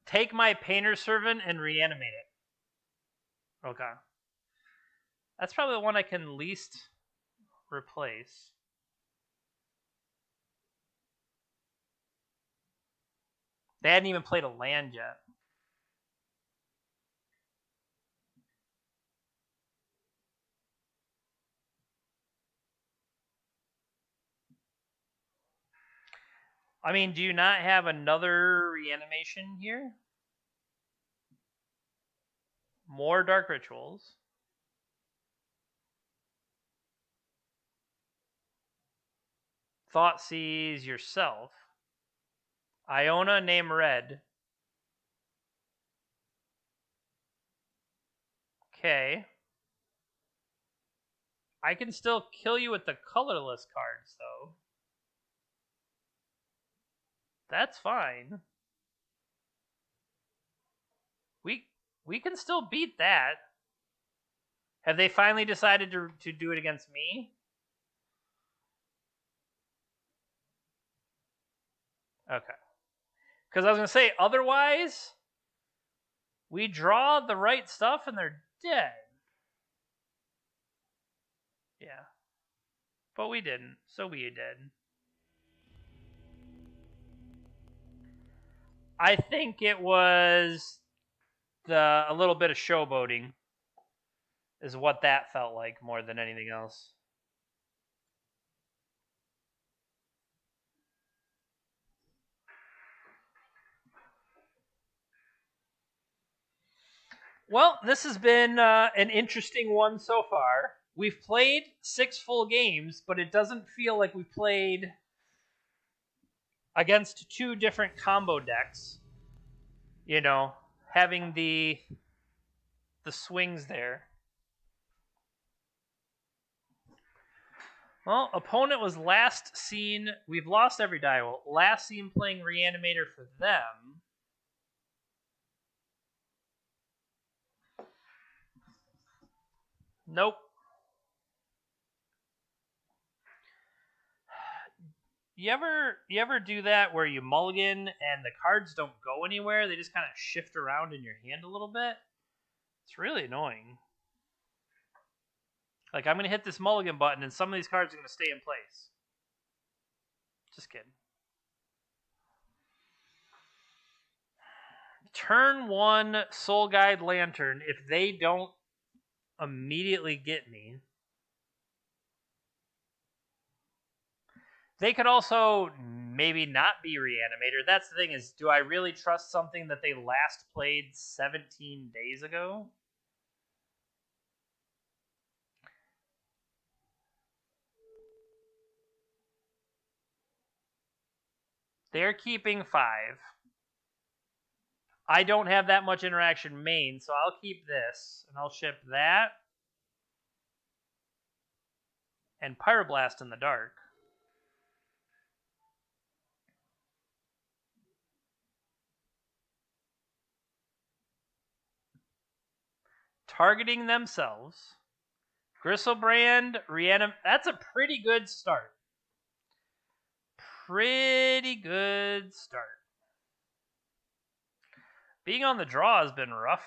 [SPEAKER 1] Take my painter servant and reanimate it. Okay. That's probably the one I can least replace. They hadn't even played a land yet. I mean, do you not have another reanimation here? More dark rituals. Thoughtseize yourself. Iona, name red. Okay. I can still kill you with the colorless cards, though. That's fine. We can still beat that. Have they finally decided to do it against me? Okay. Because I was going to say, otherwise, we draw the right stuff and they're dead. Yeah. But we didn't, so we did. I think it was a little bit of showboating is what that felt like more than anything else. Well, this has been an interesting one so far. We've played 6 full games, but it doesn't feel like we've played against 2 different combo decks. You know, having the swings there. Well, opponent was last seen. We've lost every die roll. Last seen playing Reanimator for them. Nope. You ever do that where you mulligan and the cards don't go anywhere? They just kind of shift around in your hand a little bit. It's really annoying. Like, I'm going to hit this mulligan button and some of these cards are going to stay in place. Just kidding. Turn 1 Soul Guide Lantern. If they don't immediately get me, they could also maybe not be Reanimator. That's the thing is, do I really trust something that they last played 17 days ago? They're keeping 5. I don't have that much interaction main, so I'll keep this, and I'll ship that and Pyroblast in the dark. Targeting themselves. Gristlebrand, that's a pretty good start. Pretty good start. Being on the draw has been rough.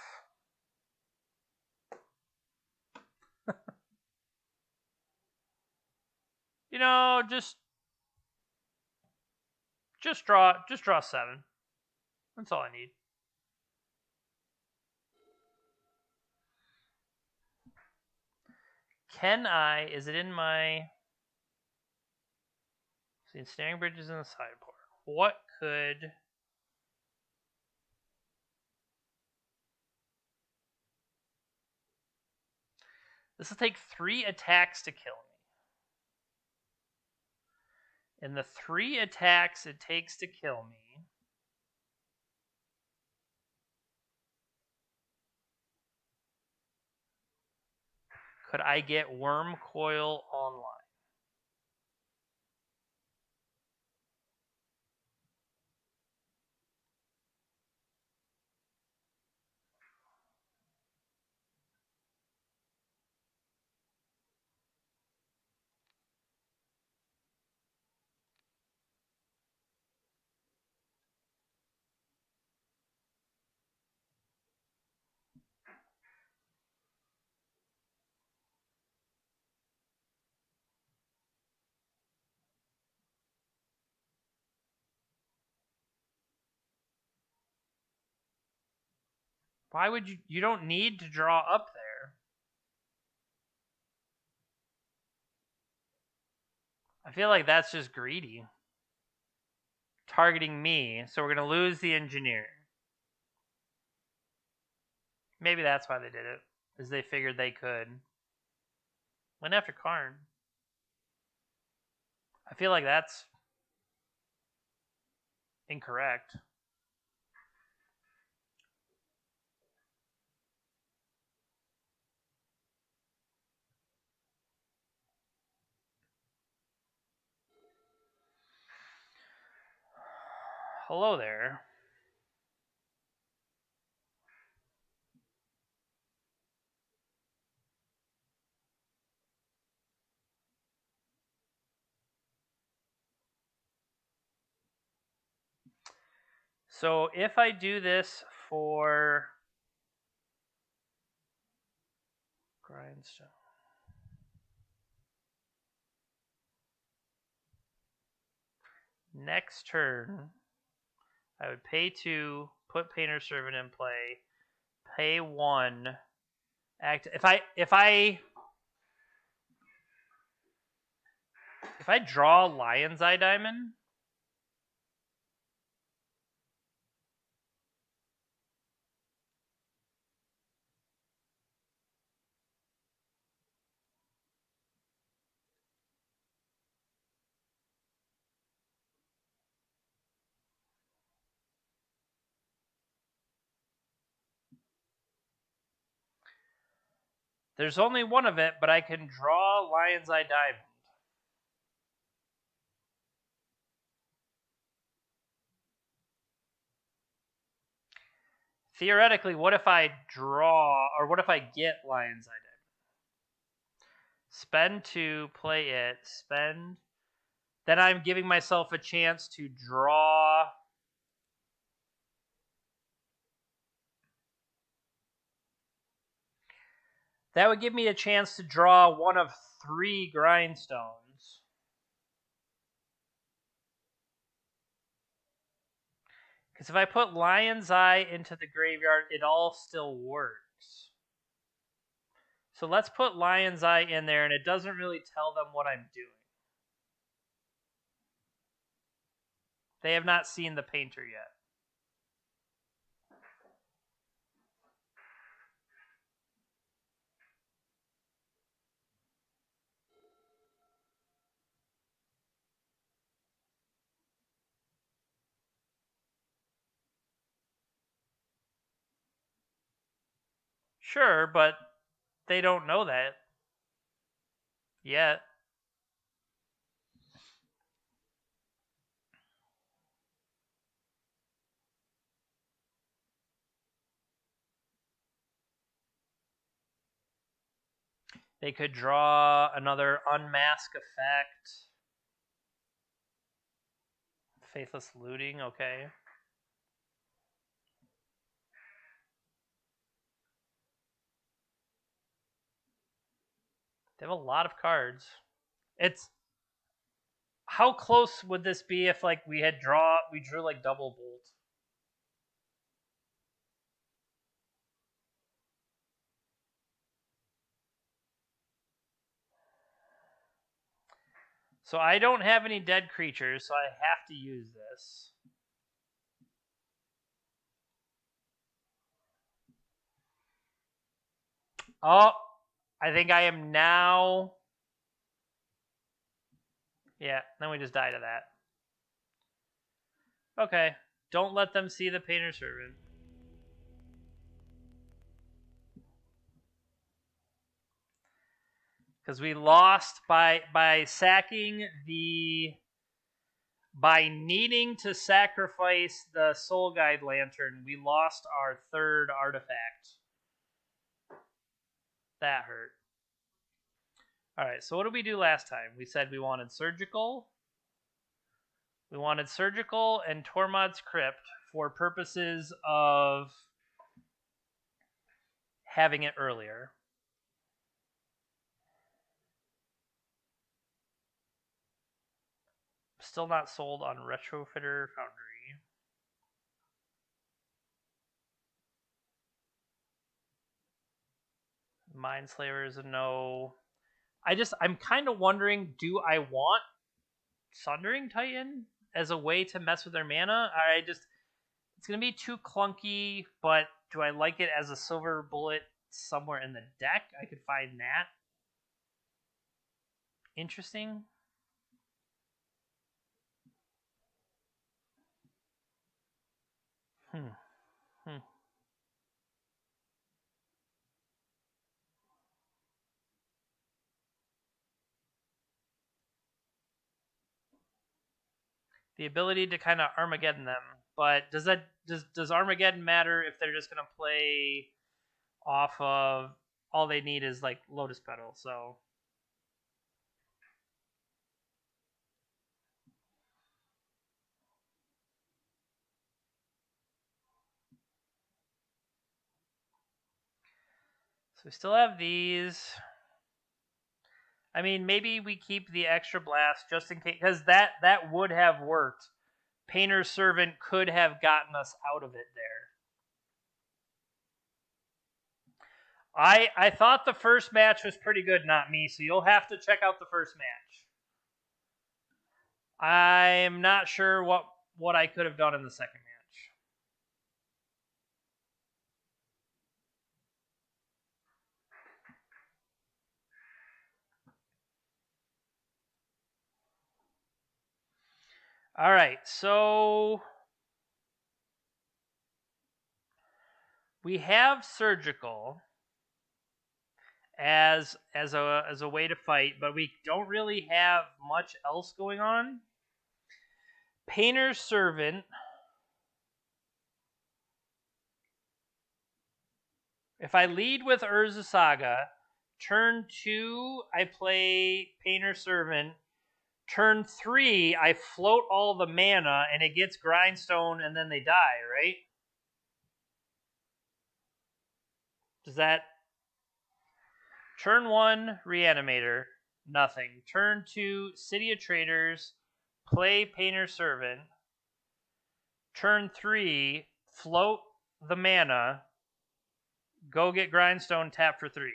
[SPEAKER 1] You know, just draw 7. That's all I need. Can I? Is it in my? See, snaring bridges in the sideboard. What could? This will take 3 attacks to kill me. And the 3 attacks it takes to kill me. Could I get Worm Coil online? Why would you? You don't need to draw up there. I feel like that's just greedy. Targeting me, so we're going to lose the engineer. Maybe that's why they did it, is they figured they could. Went after Karn. I feel like that's incorrect. Hello there. So if I do this for Grindstone, next turn, I would pay 2, put Painter Servant in play, pay 1, act. If I draw Lion's Eye Diamond, there's only one of it, but I can draw Lion's Eye Diamond. Theoretically, what if I draw, or what if I get Lion's Eye Diamond? Spend 2, play it, spend. Then I'm giving myself a chance to draw. That would give me a chance to draw one of 3 grindstones. Because if I put Lion's Eye into the graveyard, it all still works. So let's put Lion's Eye in there, and it doesn't really tell them what I'm doing. They have not seen the painter yet. Sure, but they don't know that yet. They could draw another Unmask effect. Faithless Looting, okay. They have a lot of cards. It's how close would this be if like we drew like double bolt? So I don't have any dead creatures, so I have to use this. Oh, I think I am now. Yeah, then we just die to that. Okay. Don't let them see the Painter Servant. Because we lost by sacking the by needing to sacrifice the Soul Guide Lantern, we lost our third artifact. That hurt. Alright, so what did we do last time? We said we wanted Surgical. We wanted Surgical and Tormod's Crypt for purposes of having it earlier. Still not sold on Retrofitter Foundry. Mindslayer is a no. I'm kind of wondering, do I want Sundering Titan as a way to mess with their mana? It's going to be too clunky, but do I like it as a silver bullet somewhere in the deck? I could find that interesting. The ability to kind of Armageddon them, but does Armageddon matter if they're just going to play off of all they need is like Lotus Petal? So we still have these. I mean, maybe we keep the extra blast just in case, because that would have worked. Painter's Servant could have gotten us out of it there. I thought the first match was pretty good, not me, so you'll have to check out the first match. I'm not sure what I could have done in the second match. All right, so we have Surgical as a way to fight, but we don't really have much else going on. Painter's Servant. If I lead with Urza Saga, turn 2 I play Painter's Servant. Turn 3 I float all the mana and it gets Grindstone and then they die, right? Does that... Turn 1, Reanimator, nothing. Turn 2, City of Traders, play Painter's Servant. Turn 3, float the mana, go get Grindstone, tap for 3.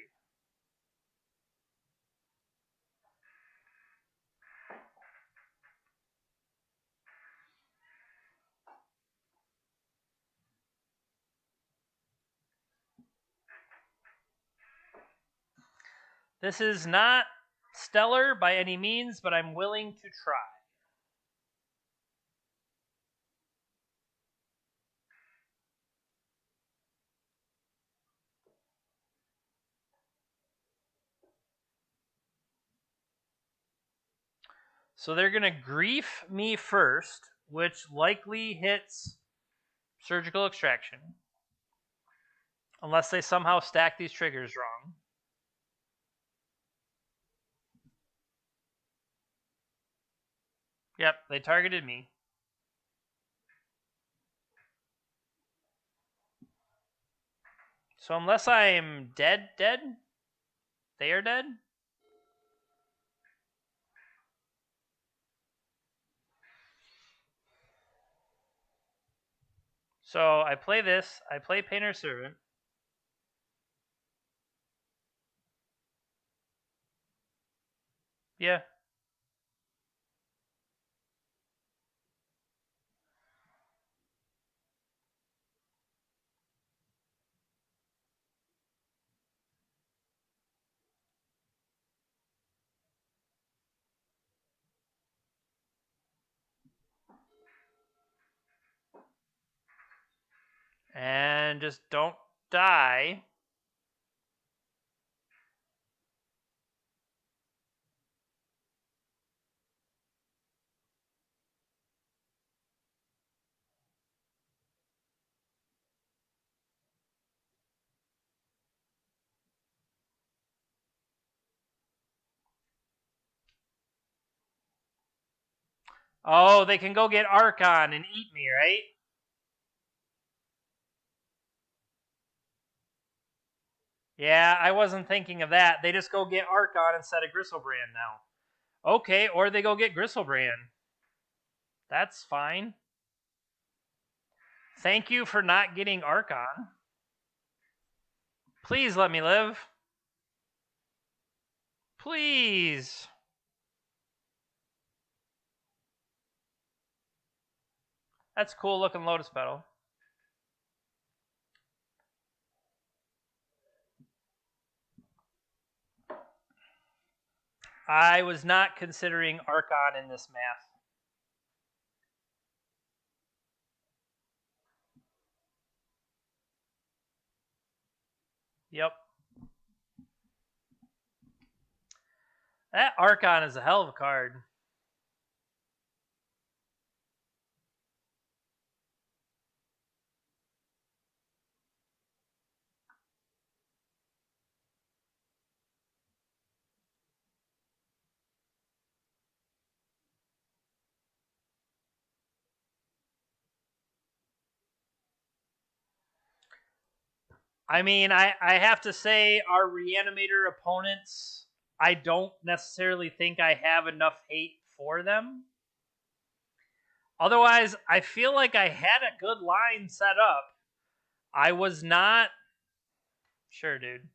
[SPEAKER 1] This is not stellar by any means, but I'm willing to try. So they're going to grief me first, which likely hits Surgical Extraction. Unless they somehow stack these triggers wrong. Yep, they targeted me. So unless I'm dead, they are dead? So I play this. I play Painter Servant. Yeah. And just don't die. Oh, they can go get Archon and eat me, right? Yeah, I wasn't thinking of that. They just go get Archon instead of Gristlebrand now. Okay, or they go get Gristlebrand. That's fine. Thank you for not getting Archon. Please let me live. Please. That's cool looking Lotus Petal. I was not considering Archon in this math. Yep. That Archon is a hell of a card. I mean, I have to say, our Reanimator opponents, I don't necessarily think I have enough hate for them. Otherwise, I feel like I had a good line set up. I was not... Sure, dude.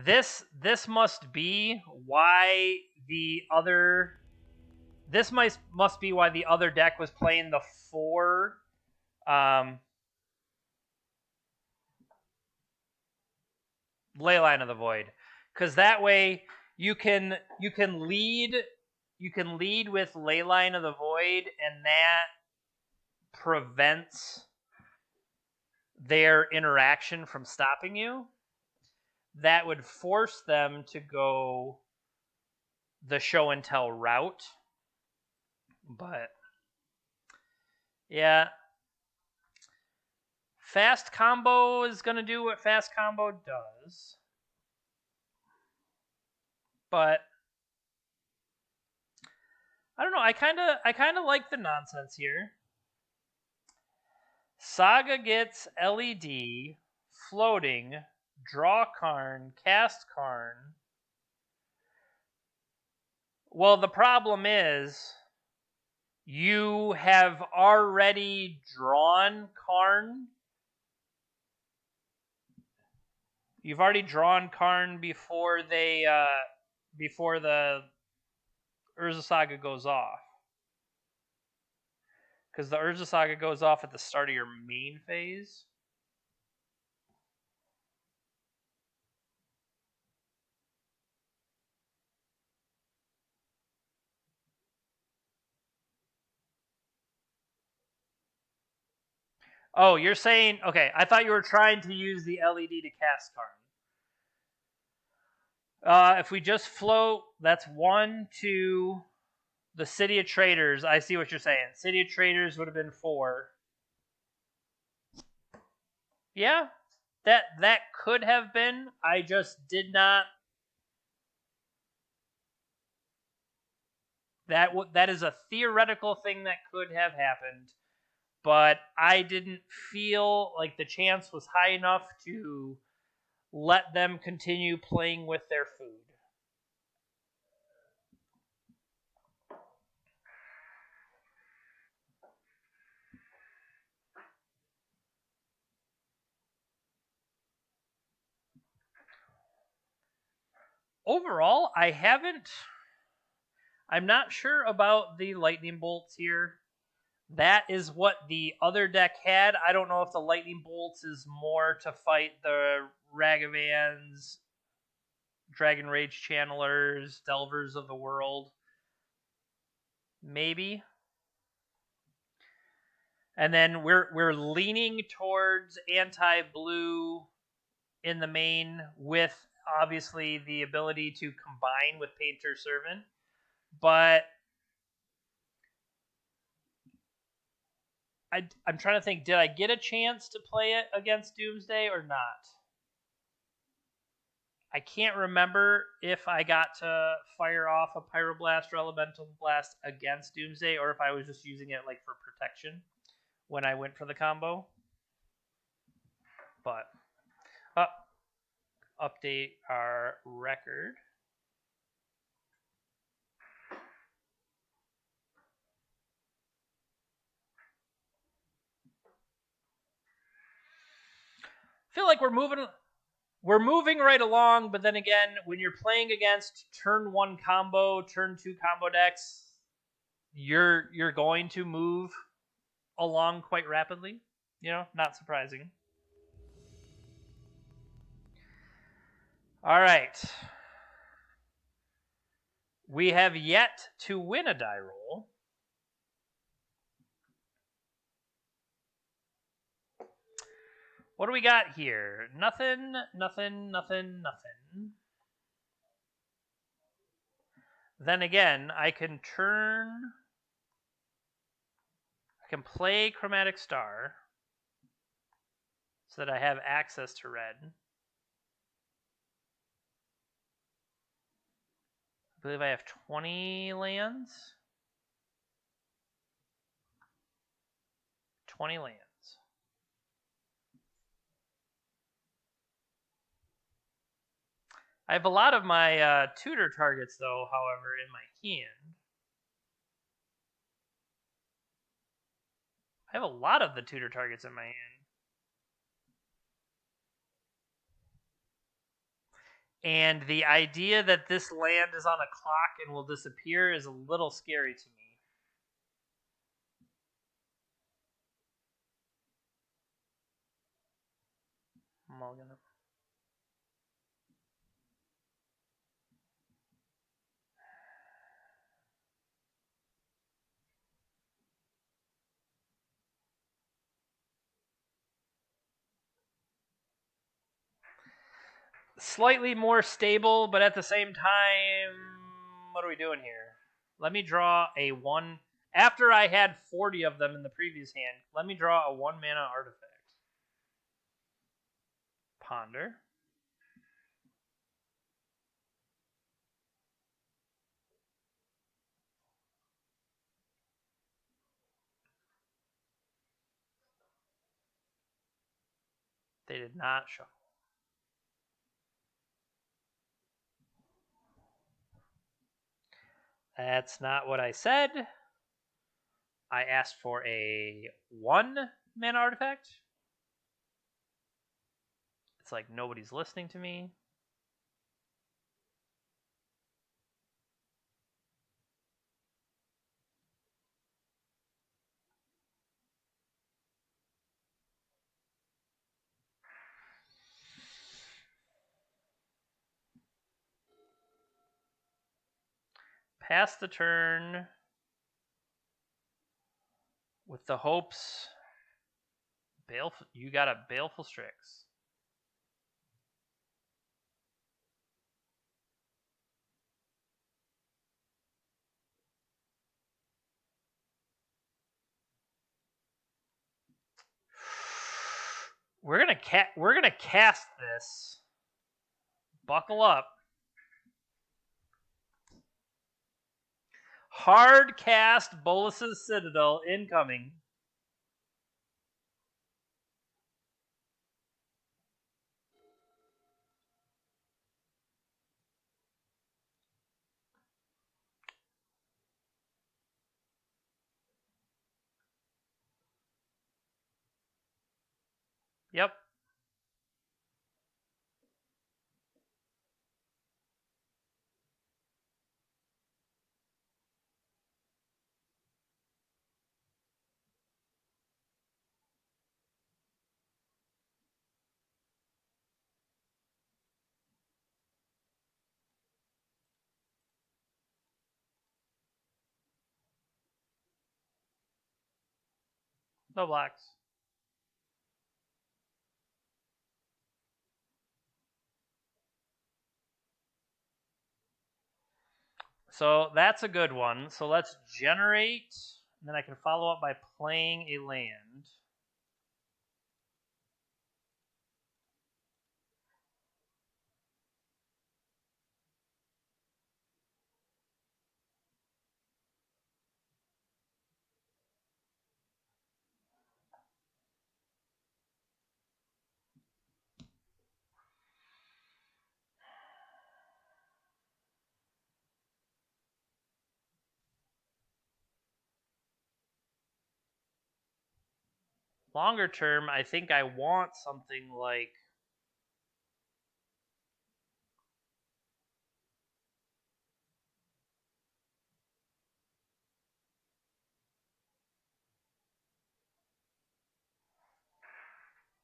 [SPEAKER 1] This must be why the other... This must be why the other deck was playing the 4... Leyline of the Void, because that way you can lead with Leyline of the Void, and that prevents their interaction from stopping you. That would force them to go the show and tell route. But yeah, fast combo is going to do what fast combo does. But I don't know, I kind of like the nonsense here. Saga gets LED, floating, draw Karn, cast Karn. Well, the problem is you have already drawn Karn. You've already drawn Karn before before the Urza Saga goes off. Because the Urza Saga goes off at the start of your main phase. Oh, you're saying... Okay, I thought you were trying to use the LED to cast Karn. If we just float, that's 1, 2... The City of Traders, I see what you're saying. City of Traders would have been 4. Yeah, that could have been. I just did not... That is a theoretical thing that could have happened. But I didn't feel like the chance was high enough to let them continue playing with their food. overall, I'm not sure about the lightning bolts here. That is what the other deck had. I don't know if the lightning bolts is more to fight the Ragavans, Dragon Rage Channelers, Delvers of the world. Maybe. And then we're leaning towards anti-blue in the main, with obviously the ability to combine with Painter Servant. But I'm trying to think, did I get a chance to play it against Doomsday or not? I can't remember if I got to fire off a Pyroblast or Elemental Blast against Doomsday, or if I was just using it like for protection when I went for the combo. But update our record. I feel like we're moving right along, but then again, when you're playing against turn 1 combo, turn 2 combo decks, you're going to move along quite rapidly. You know, not surprising. All right. We have yet to win a die roll. What do we got here? Nothing. Then again, I can play Chromatic Star so that I have access to red. I believe I have 20 lands. 20 lands. I have a lot of my tutor targets, though, however, in my hand. I have a lot of the tutor targets in my hand. And the idea that this land is on a clock and will disappear is a little scary to me. Mulligan. Slightly more stable, but at the same time, what are we doing here? Let me draw a 1. After I had 40 of them in the previous hand, let me draw a 1 mana artifact. Ponder. They did not shuffle. That's not what I said. I asked for a 1 mana artifact. It's like nobody's listening to me. Pass the turn with the hopes. You got a Baleful Strix. We're gonna cast this. Buckle up. Hard cast Bolas' Citadel incoming. Yep. No blocks. So that's a good one. So let's generate, and then I can follow up by playing a land. Longer term, I think I want something like...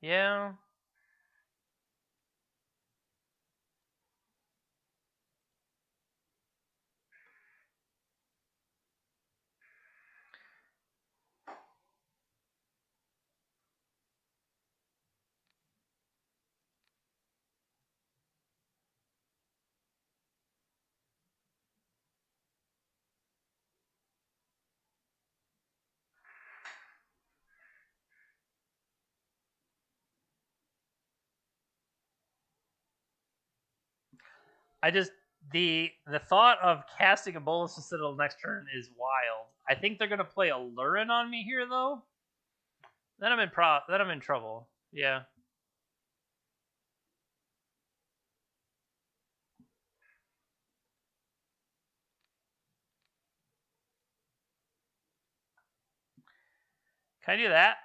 [SPEAKER 1] Yeah. I just... The thought of casting a Bolas Citadel next turn is wild. I think they're going to play Aluren on me here, though. Then I'm in trouble. Yeah. Can I do that?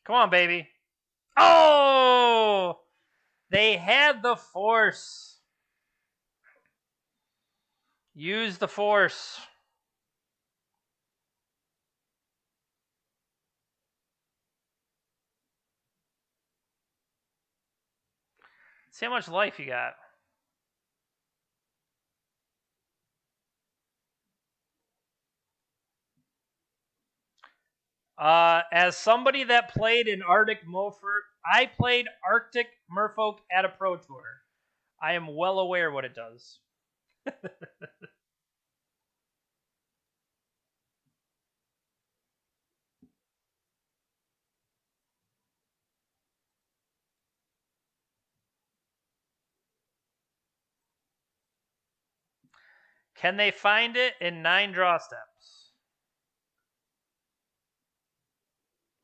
[SPEAKER 1] Come on, baby. Oh! They had the Force. Use the Force. See how much life you got. As somebody that played in Arctic Merfolk, I played Arctic Merfolk at a Pro Tour. I am well aware what it does. Can they find it in 9 draw steps?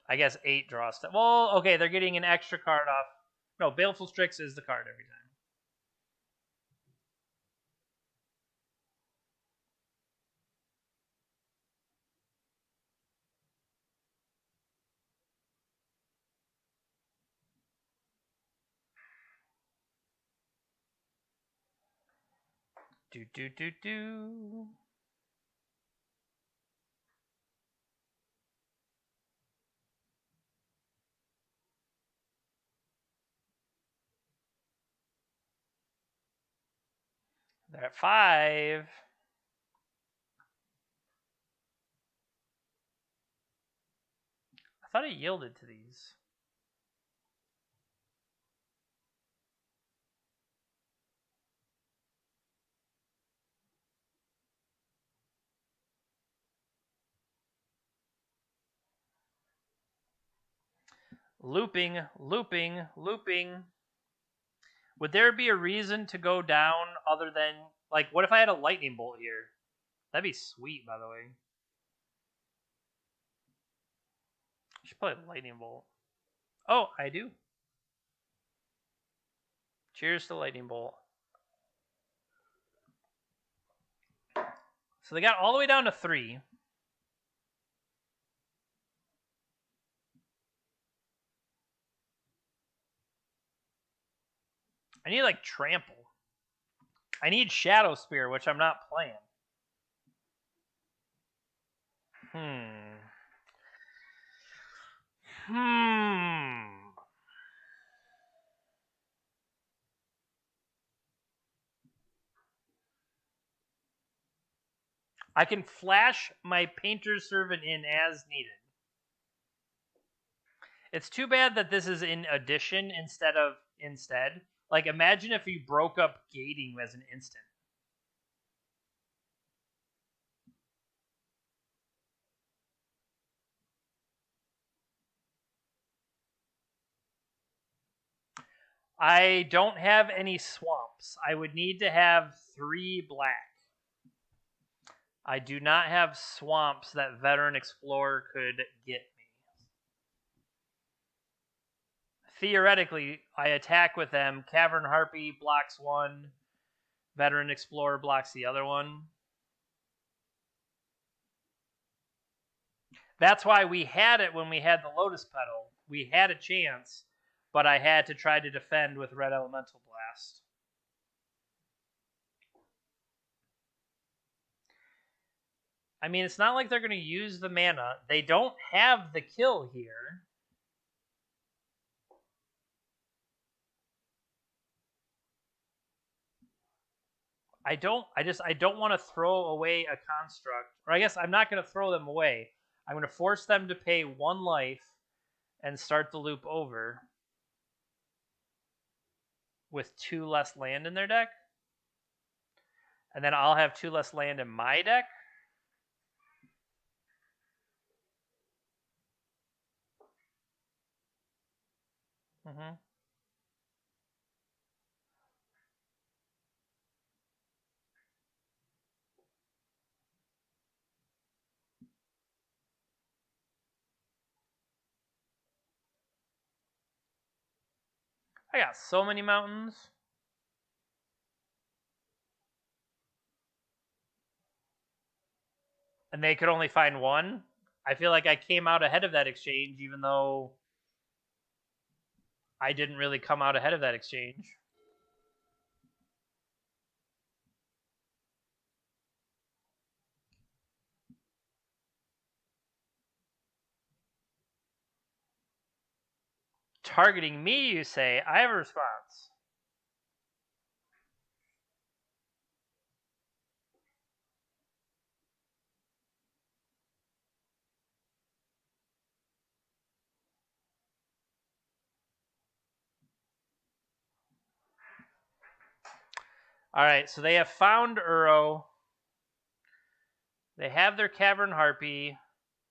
[SPEAKER 1] I guess 8 draw steps. Well, okay, they're getting an extra card off. No, Baleful Strix is the card every time. Do. They're at 5. I thought it yielded to these. Looping. Would there be a reason to go down other than, like, what if I had a lightning bolt here? That'd be sweet, by the way. I should play a lightning bolt. Oh, I do. Cheers to lightning bolt. So they got all the way down to 3. I need, like, trample. I need Shadow Spear, which I'm not playing. I can flash my Painter's Servant in as needed. It's too bad that this is in addition instead. Like, imagine if you broke up gating as an instant. I don't have any swamps. I would need to have 3 black. I do not have swamps that Veteran Explorer could get me. Theoretically, I attack with them. Cavern Harpy blocks 1. Veteran Explorer blocks the other one. That's why we had it when we had the Lotus Petal. We had a chance, but I had to try to defend with Red Elemental Blast. I mean, it's not like they're going to use the mana. They don't have the kill here. I don't want to throw away a construct. Or I guess I'm not going to throw them away. I'm going to force them to pay 1 life and start the loop over with 2 less land in their deck. And then I'll have 2 less land in my deck. Mm-hmm. I got so many mountains. And they could only find 1. I feel like I came out ahead of that exchange, even though I didn't really come out ahead of that exchange. Targeting me, you say? I have a response. All right, so they have found Uro. They have their Cavern Harpy.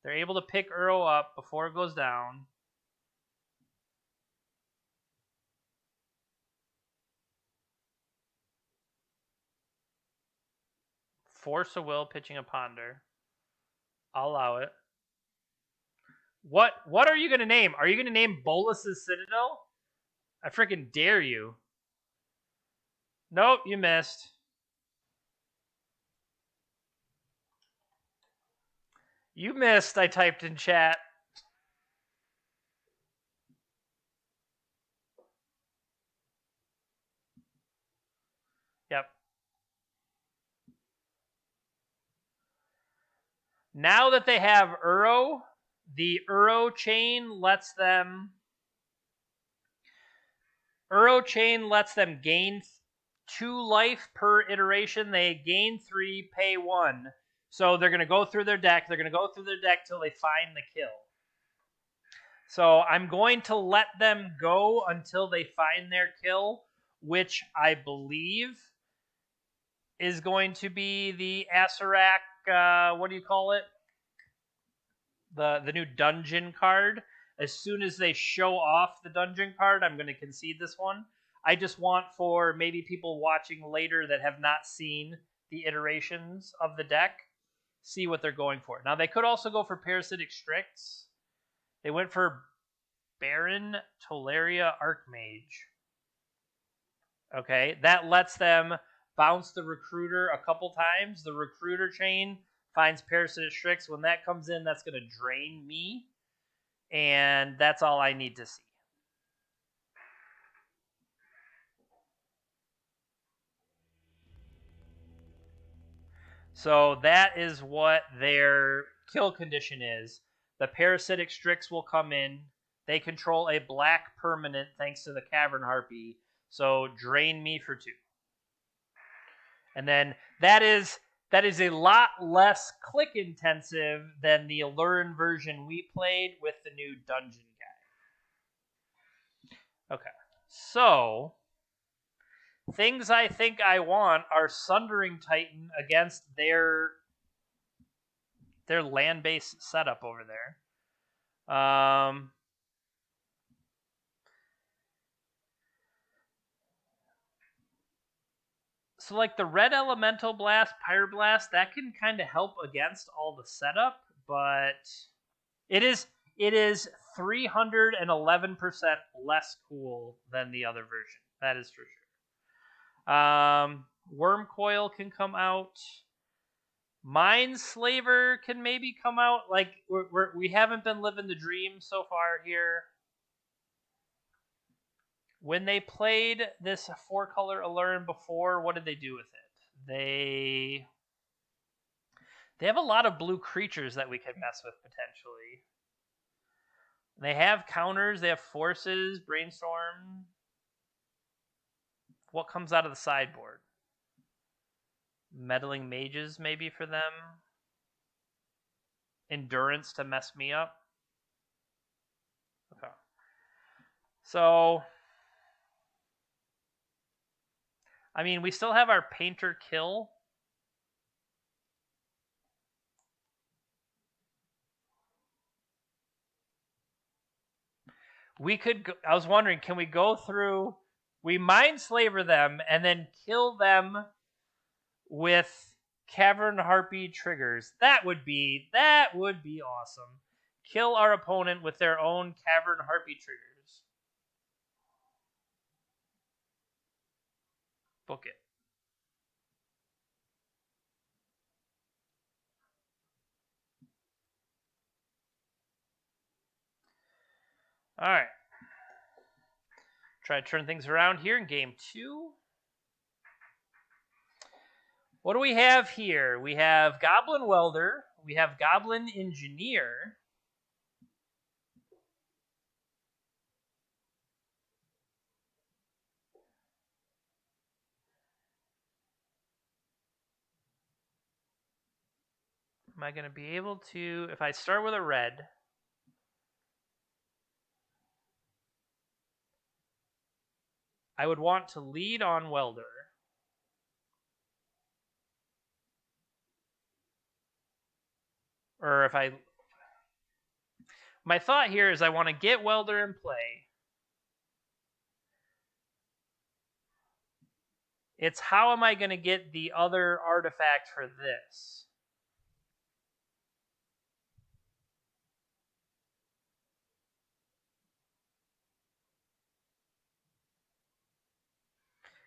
[SPEAKER 1] They're able to pick Uro up before it goes down. Force a Will, pitching a Ponder. I'll allow it. What are you going to name? Are you going to name Bolas' Citadel? I freaking dare you. Nope, you missed. You missed, I typed in chat. Yep. Now that they have Uro, the Uro chain lets them gain 2 life per iteration. They gain 3, pay 1. So they're going to go through their deck. They're going to go through their deck till they find the kill. So I'm going to let them go until they find their kill, which I believe is going to be the Acerak, what do you call it? The new dungeon card. As soon as they show off the dungeon card, I'm going to concede this one. I just want for maybe people watching later that have not seen the iterations of the deck, see what they're going for. Now, they could also go for Parasitic Strix. They went for Baron Tolaria Archmage. Okay, that lets them bounce the Recruiter a couple times. The Recruiter chain finds Parasitic Strix. When that comes in, that's going to drain me. And that's all I need to see. So that is what their kill condition is. The Parasitic Strix will come in. They control a black permanent thanks to the Cavern Harpy. So drain me for 2. And then that is that is a lot less click intensive than the Aluren version we played with the new dungeon guy. Okay, so things I think I want are Sundering Titan against their land-based setup over there. So like the Red Elemental Blast, Pyroblast, that can kind of help against all the setup, but it is 311% less cool than the other version. That is for sure. Worm Coil can come out. Mindslaver can maybe come out. Like we haven't been living the dream so far here. When they played this 4-color Aluren before, what did they do with it? They have a lot of blue creatures that we could mess with potentially. They have counters, they have forces, brainstorm. What comes out of the sideboard? Meddling mages maybe for them. Endurance to mess me up. Okay. So I mean, we still have our Painter Kill. We could. I was wondering, can we go through? We Mindslaver them and then kill them with Cavern Harpy triggers. That would be awesome. Kill our opponent with their own Cavern Harpy triggers. Book it. All right. Try to turn things around here in game 2. What do we have here? We have Goblin Welder. We have Goblin Engineer. Am I going to be able to, if I start with a red, I would want to lead on Welder. Or if I... My thought here is I want to get Welder in play. It's how am I going to get the other artifact for this?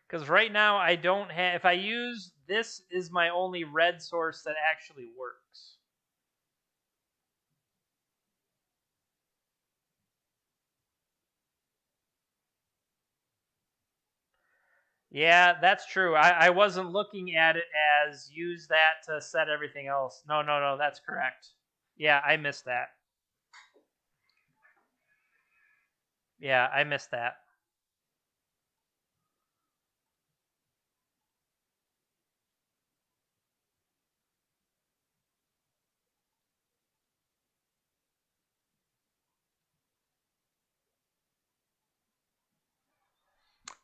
[SPEAKER 1] Because right now I don't have... If I use... This is my only red source that actually works. Yeah, that's true. I wasn't looking at it as use that to set everything else. No, that's correct. Yeah, I missed that. Yeah, I missed that.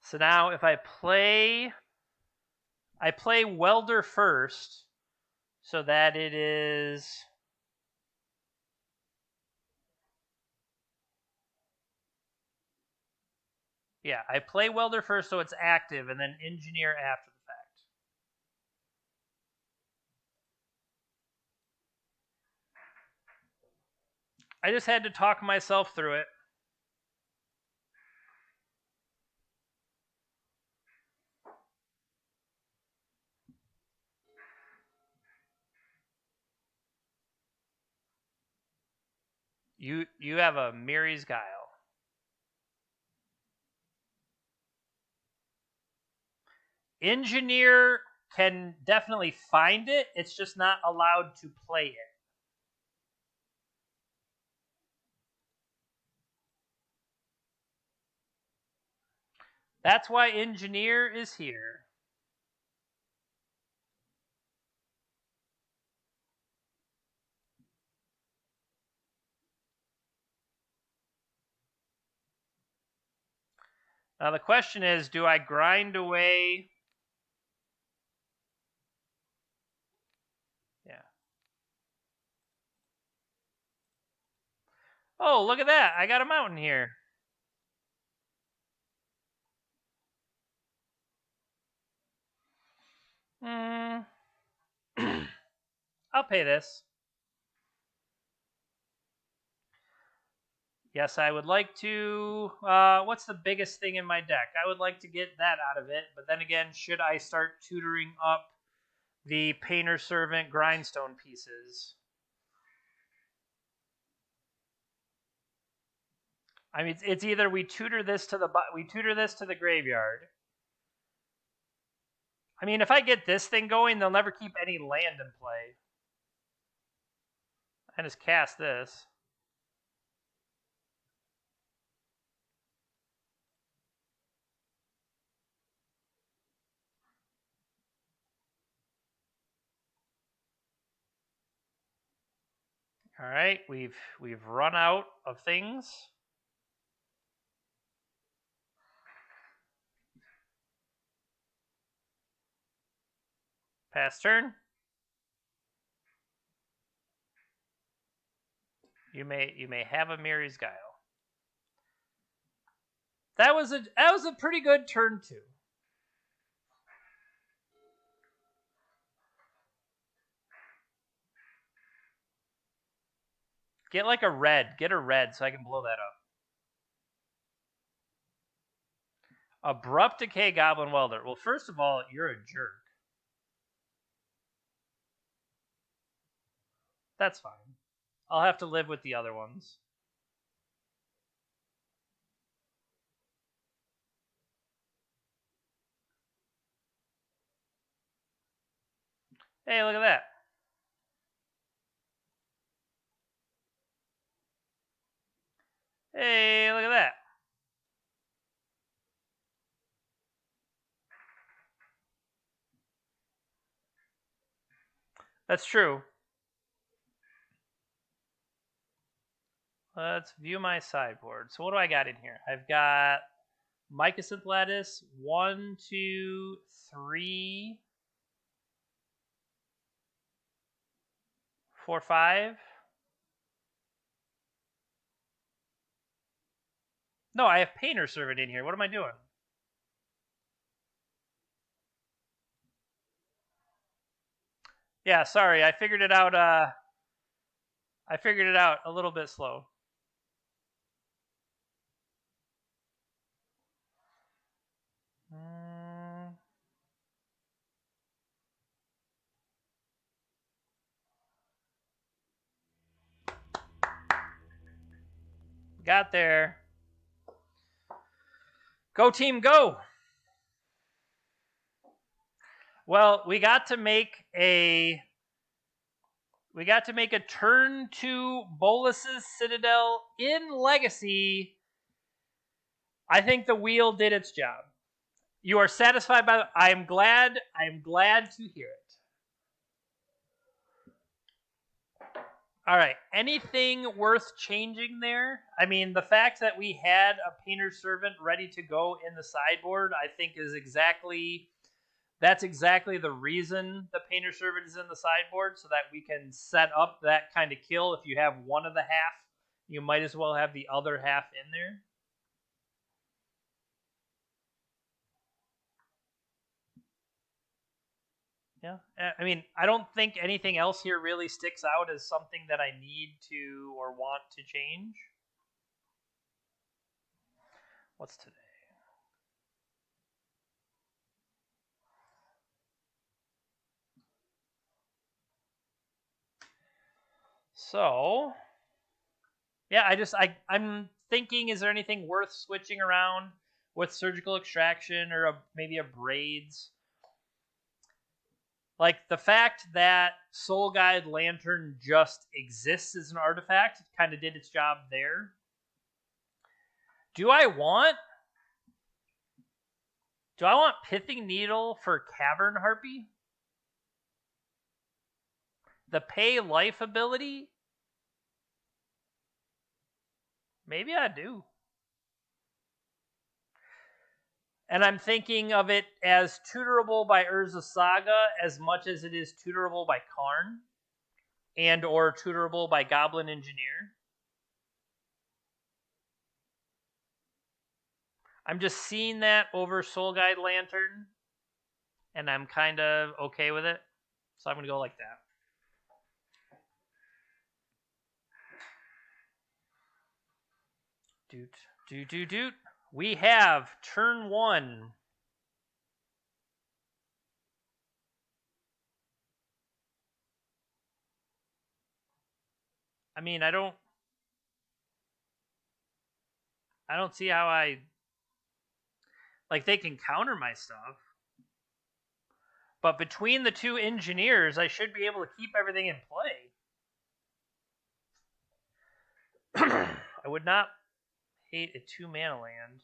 [SPEAKER 1] So now if I play Welder first so that it is... Yeah, I play Welder first so it's active and then Engineer after the fact. I just had to talk myself through it. You have a Miri's Guile. Engineer can definitely find it. It's just not allowed to play it. That's why Engineer is here. Now the question is, do I grind away? Yeah. Oh, look at that. I got a mountain here. I'll pay this. Yes, I would like to. What's the biggest thing in my deck? I would like to get that out of it. But then again, should I start tutoring up the Painter Servant grindstone pieces? I mean, it's either we tutor this to the graveyard. I mean, if I get this thing going, they'll never keep any land in play. I just cast this. All right, we've run out of things. Pass turn. You may have a Mary's Guile. That was a pretty good turn too. Get like a red. Get a red so I can blow that up. Abrupt Decay Goblin Welder. Well, first of all, you're a jerk. That's fine. I'll have to live with the other ones. Hey, look at that. Hey, look at that. That's true. Let's view my sideboard. So what do I got in here? I've got Mycosynth Lattice, 1, 2, 3, 4, 5. No, I have Painter Servant in here. What am I doing? Yeah, sorry. I figured it out a little bit slow. Got there. Go team, go! Well, we got to make a turn to Bolas's Citadel in Legacy. I think the wheel did its job. You are satisfied by I am glad to hear it. All right. Anything worth changing there? I mean, the fact that we had a Painter Servant ready to go in the sideboard, I think that's exactly the reason the Painter Servant is in the sideboard, so that we can set up that kind of kill. If you have one of the half, you might as well have the other half in there. Yeah, I mean, I don't think anything else here really sticks out as something that I need to or want to change. What's today? So, yeah, I'm thinking, is there anything worth switching around with Surgical Extraction or maybe a Braids? Like, the fact that Soul Guide Lantern just exists as an artifact kind of did its job there. Do I want Pithing Needle for Cavern Harpy? The pay life ability? Maybe I do. And I'm thinking of it as tutorable by Urza Saga as much as it is tutorable by Karn and or tutorable by Goblin Engineer. I'm just seeing that over Soul Guide Lantern, and I'm kind of okay with it. So I'm going to go like that. Doot. We have turn 1. I mean, I don't see how like they can counter my stuff. But between the two engineers, I should be able to keep everything in play. I would not hate a 2-mana land.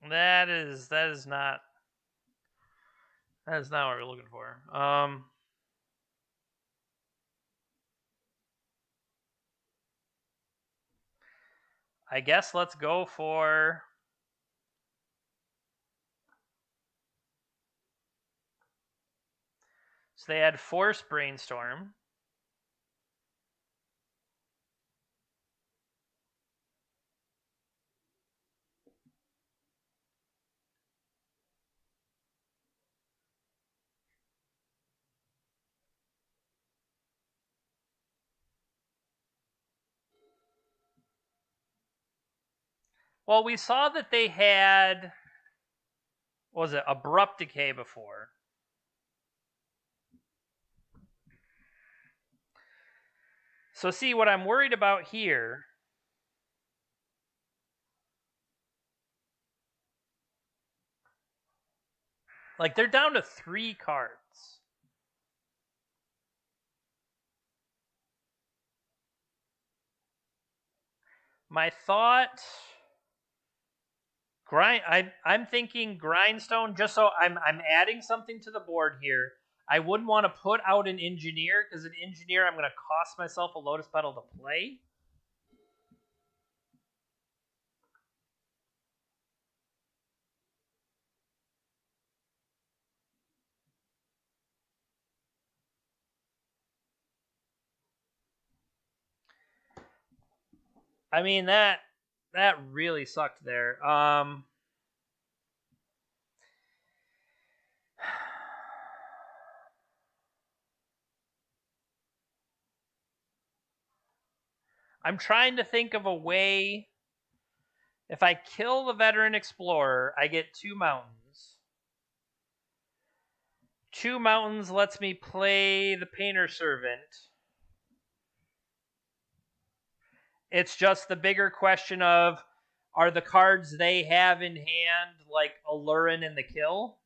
[SPEAKER 1] That is not what we're looking for. I guess let's go for so they had Force Brainstorm. Well, we saw that they had, what was it, Abrupt Decay before. So see, what I'm worried about here, like they're down to 3 cards. My thought, I'm thinking Grindstone, just so I'm adding something to the board here. I wouldn't want to put out an Engineer, because an Engineer I'm going to cost myself a Lotus Petal to play. I mean, that really sucked there. I'm trying to think of a way. If I kill the Veteran Explorer, I get 2 mountains. 2 mountains lets me play the Painter Servant. It's just the bigger question of, are the cards they have in hand like Aluren and the Kill?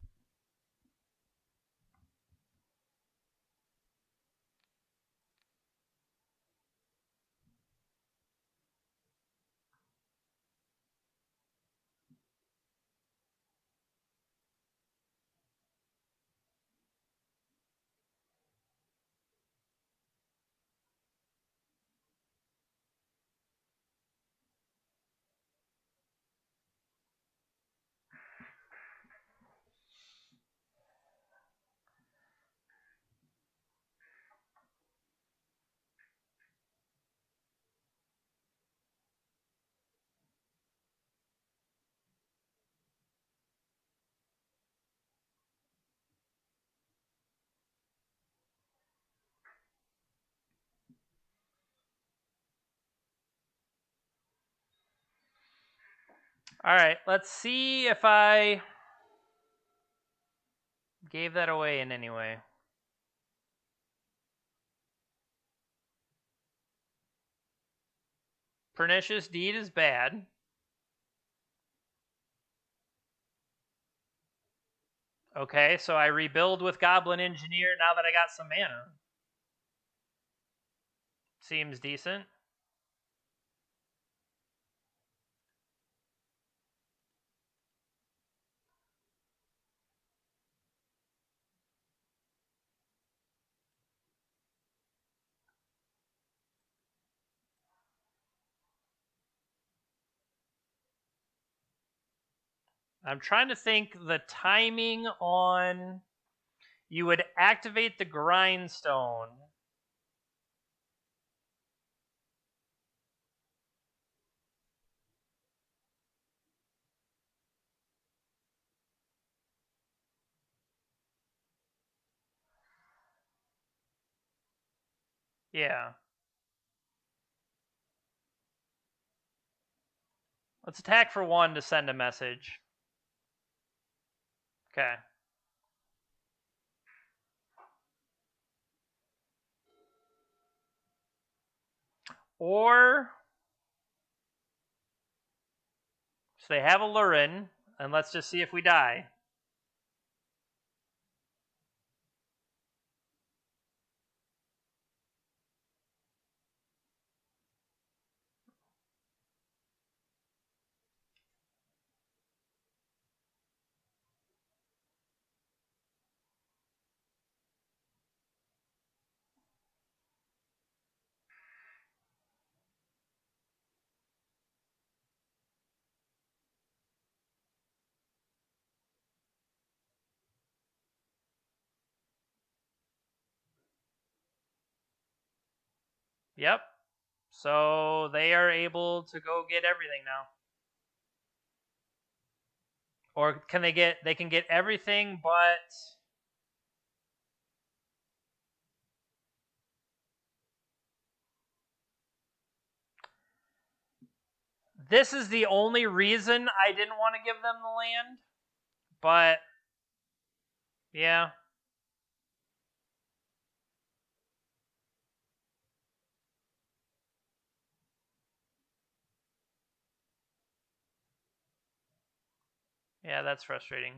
[SPEAKER 1] All right, let's see if I gave that away in any way. Pernicious Deed is bad. Okay, so I rebuild with Goblin Engineer now that I got some mana. Seems decent. I'm trying to think the timing on. You would activate the grindstone. Yeah. Let's attack for 1 to send a message. Okay. Or so they have Aluren, and let's just see if we die. Yep. So they are able to go get everything now. Or can they can get everything but this is the only reason I didn't want to give them the land. But yeah. Yeah, that's frustrating.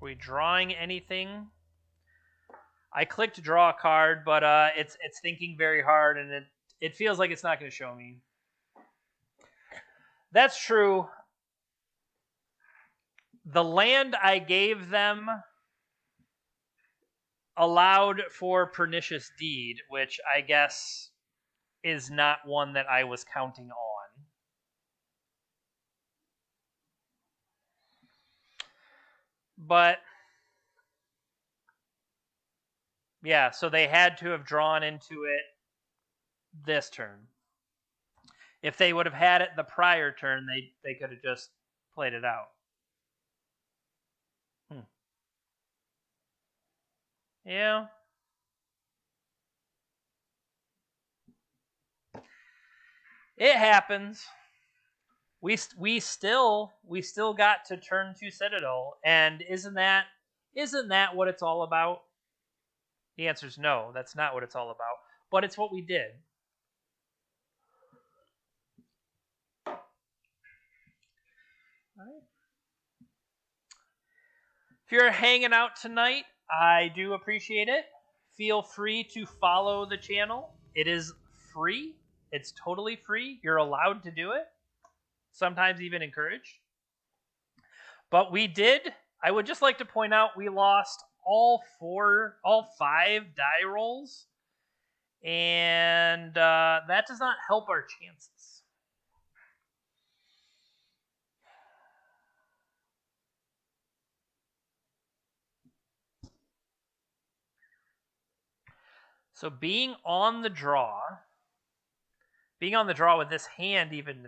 [SPEAKER 1] Are we drawing anything? I clicked draw a card, but it's thinking very hard, and it feels like it's not going to show me. That's true. The land I gave them allowed for Pernicious Deed, which I guess is not one that I was counting on. But yeah, so they had to have drawn into it this turn. If they would have had it the prior turn, they could have just played it out. Yeah. It happens. We still got to turn 2 Citadel, and isn't that what it's all about? The answer is no, that's not what it's all about. But it's what we did. Right. If you're hanging out tonight, I do appreciate it. Feel free to follow the channel. It is free. It's totally free. You're allowed to do it. Sometimes even encouraged. But we did. I would just like to point out we lost all 5 die rolls, and that does not help our chances. So being on the draw with this hand even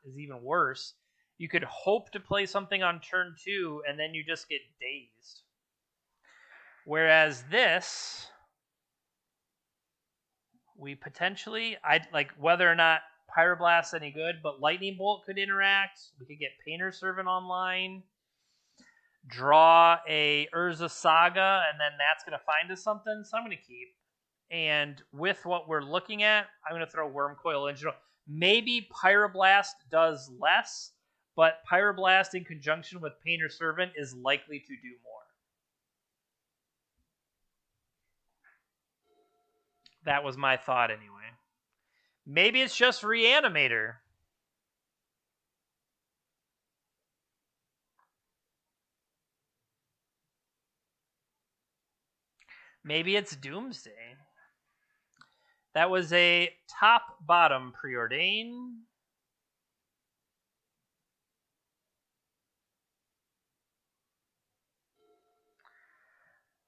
[SPEAKER 1] is even worse. You could hope to play something on turn 2, and then you just get dazed. Whereas this, we potentially, I'd like whether or not Pyroblast's any good, but Lightning Bolt could interact. We could get Painter Servant online, draw a Urza Saga, and then that's going to find us something. So I'm going to keep. And with what we're looking at, I'm going to throw Wormcoil in. Maybe Pyroblast does less, but Pyroblast in conjunction with Painter Servant is likely to do more. That was my thought anyway. Maybe it's just Reanimator. Maybe it's Doomsday. That was a top-bottom preordain.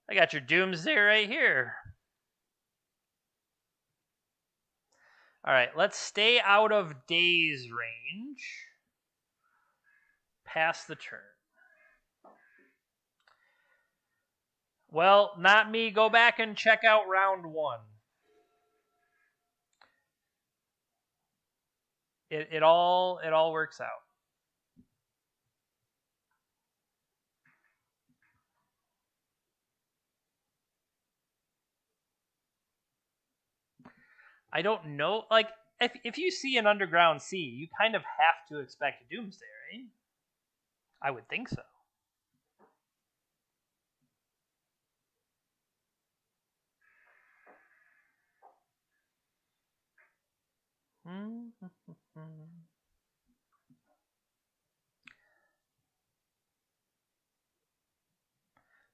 [SPEAKER 1] I got your Doomsday right here. All right, let's stay out of Daze range. Pass the turn. Well, not me. Go back and check out round 1. It all works out. I don't know. Like, if you see an underground sea, you kind of have to expect a Doomsday, right? I would think so.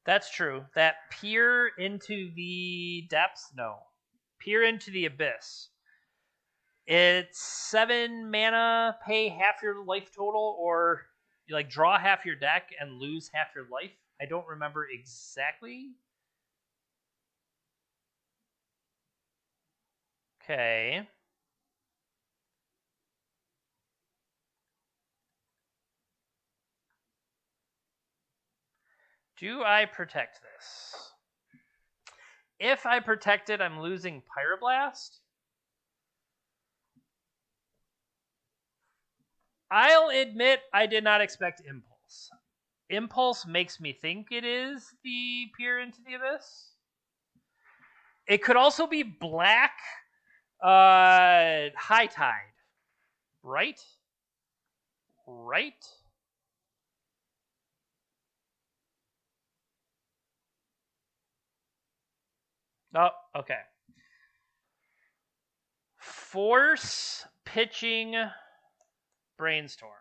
[SPEAKER 1] That's true. That peer into the depths? No. Peer into the abyss. It's 7 mana, pay half your life total, or you like draw half your deck and lose half your life. I don't remember exactly. Okay. Do I protect this? If I protect it, I'm losing Pyroblast. I'll admit I did not expect Impulse. Impulse makes me think it is the Peer into the Abyss. It could also be black High Tide. Right? Right? Oh, okay. Force pitching Brainstorm.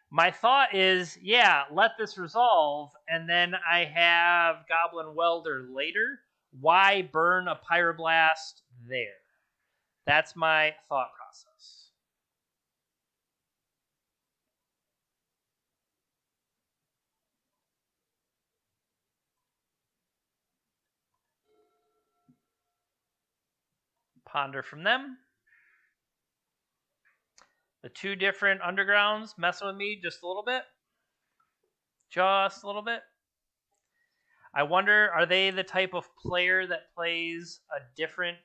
[SPEAKER 1] My thought is, yeah, let this resolve, and then I have Goblin Welder later. Why burn a Pyroblast there? That's my thought process. Ponder from them. The 2 different undergrounds messing with me just a little bit. Just a little bit. I wonder, are they the type of player that plays a different...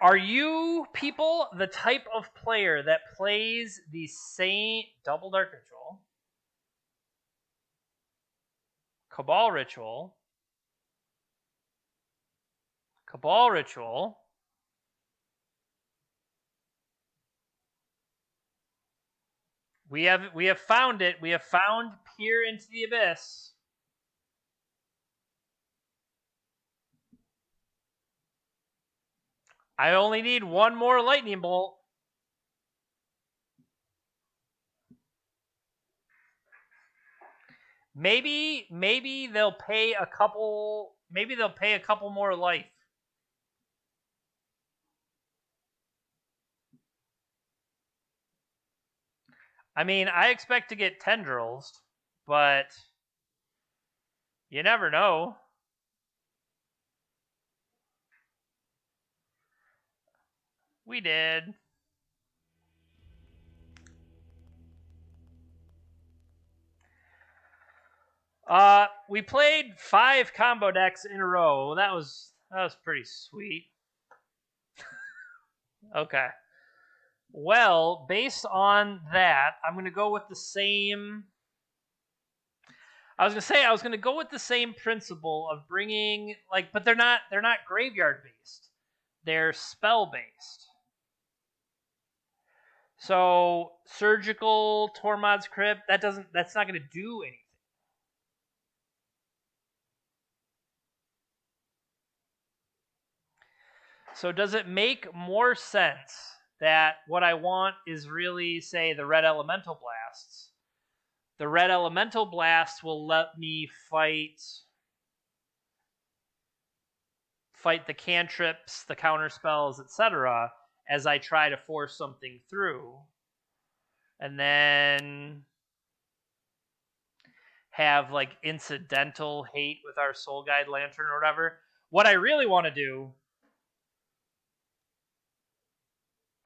[SPEAKER 1] Are you people the type of player that plays the same Double Dark Ritual, Cabal Ritual, We have found it. We have found Peer into the Abyss. I only need 1 more lightning bolt. Maybe they'll pay a couple. Maybe they'll pay a couple more life. I mean, I expect to get tendrils, but you never know. We did. We played 5 combo decks in a row. That was pretty sweet. Okay. Well, based on that, I'm going to go with the same... I was going to go with the same principle of bringing, like, but they're not graveyard based. They're spell based. So, Surgical, Tormod's Crypt, that's not going to do anything. So does it make more sense that what I want is really, say, the Red Elemental Blasts? The Red Elemental Blasts will let me fight the cantrips, the counter spells, etc., as I try to force something through. And then have like incidental hate with our Soul Guide Lantern or whatever. What I really want to do,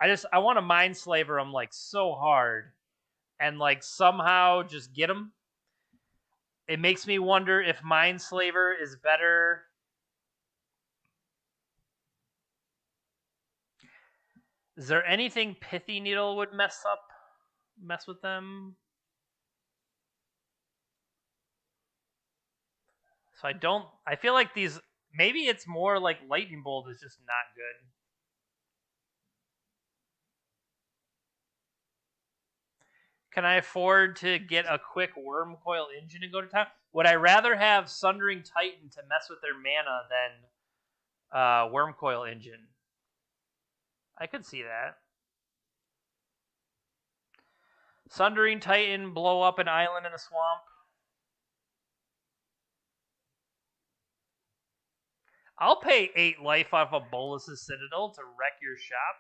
[SPEAKER 1] I want to Mind Slaver them like so hard, and like somehow just get them. It makes me wonder if Mind Slaver is better. Is there anything Pithy Needle would mess with them? So I feel like these, maybe it's more like Lightning Bolt is just not good. Can I afford to get a quick Worm Coil Engine and go to town? Would I rather have Sundering Titan to mess with their mana than Worm Coil Engine? I could see that. Sundering Titan, blow up an island in a swamp. I'll pay 8 life off of Bolas' Citadel to wreck your shop.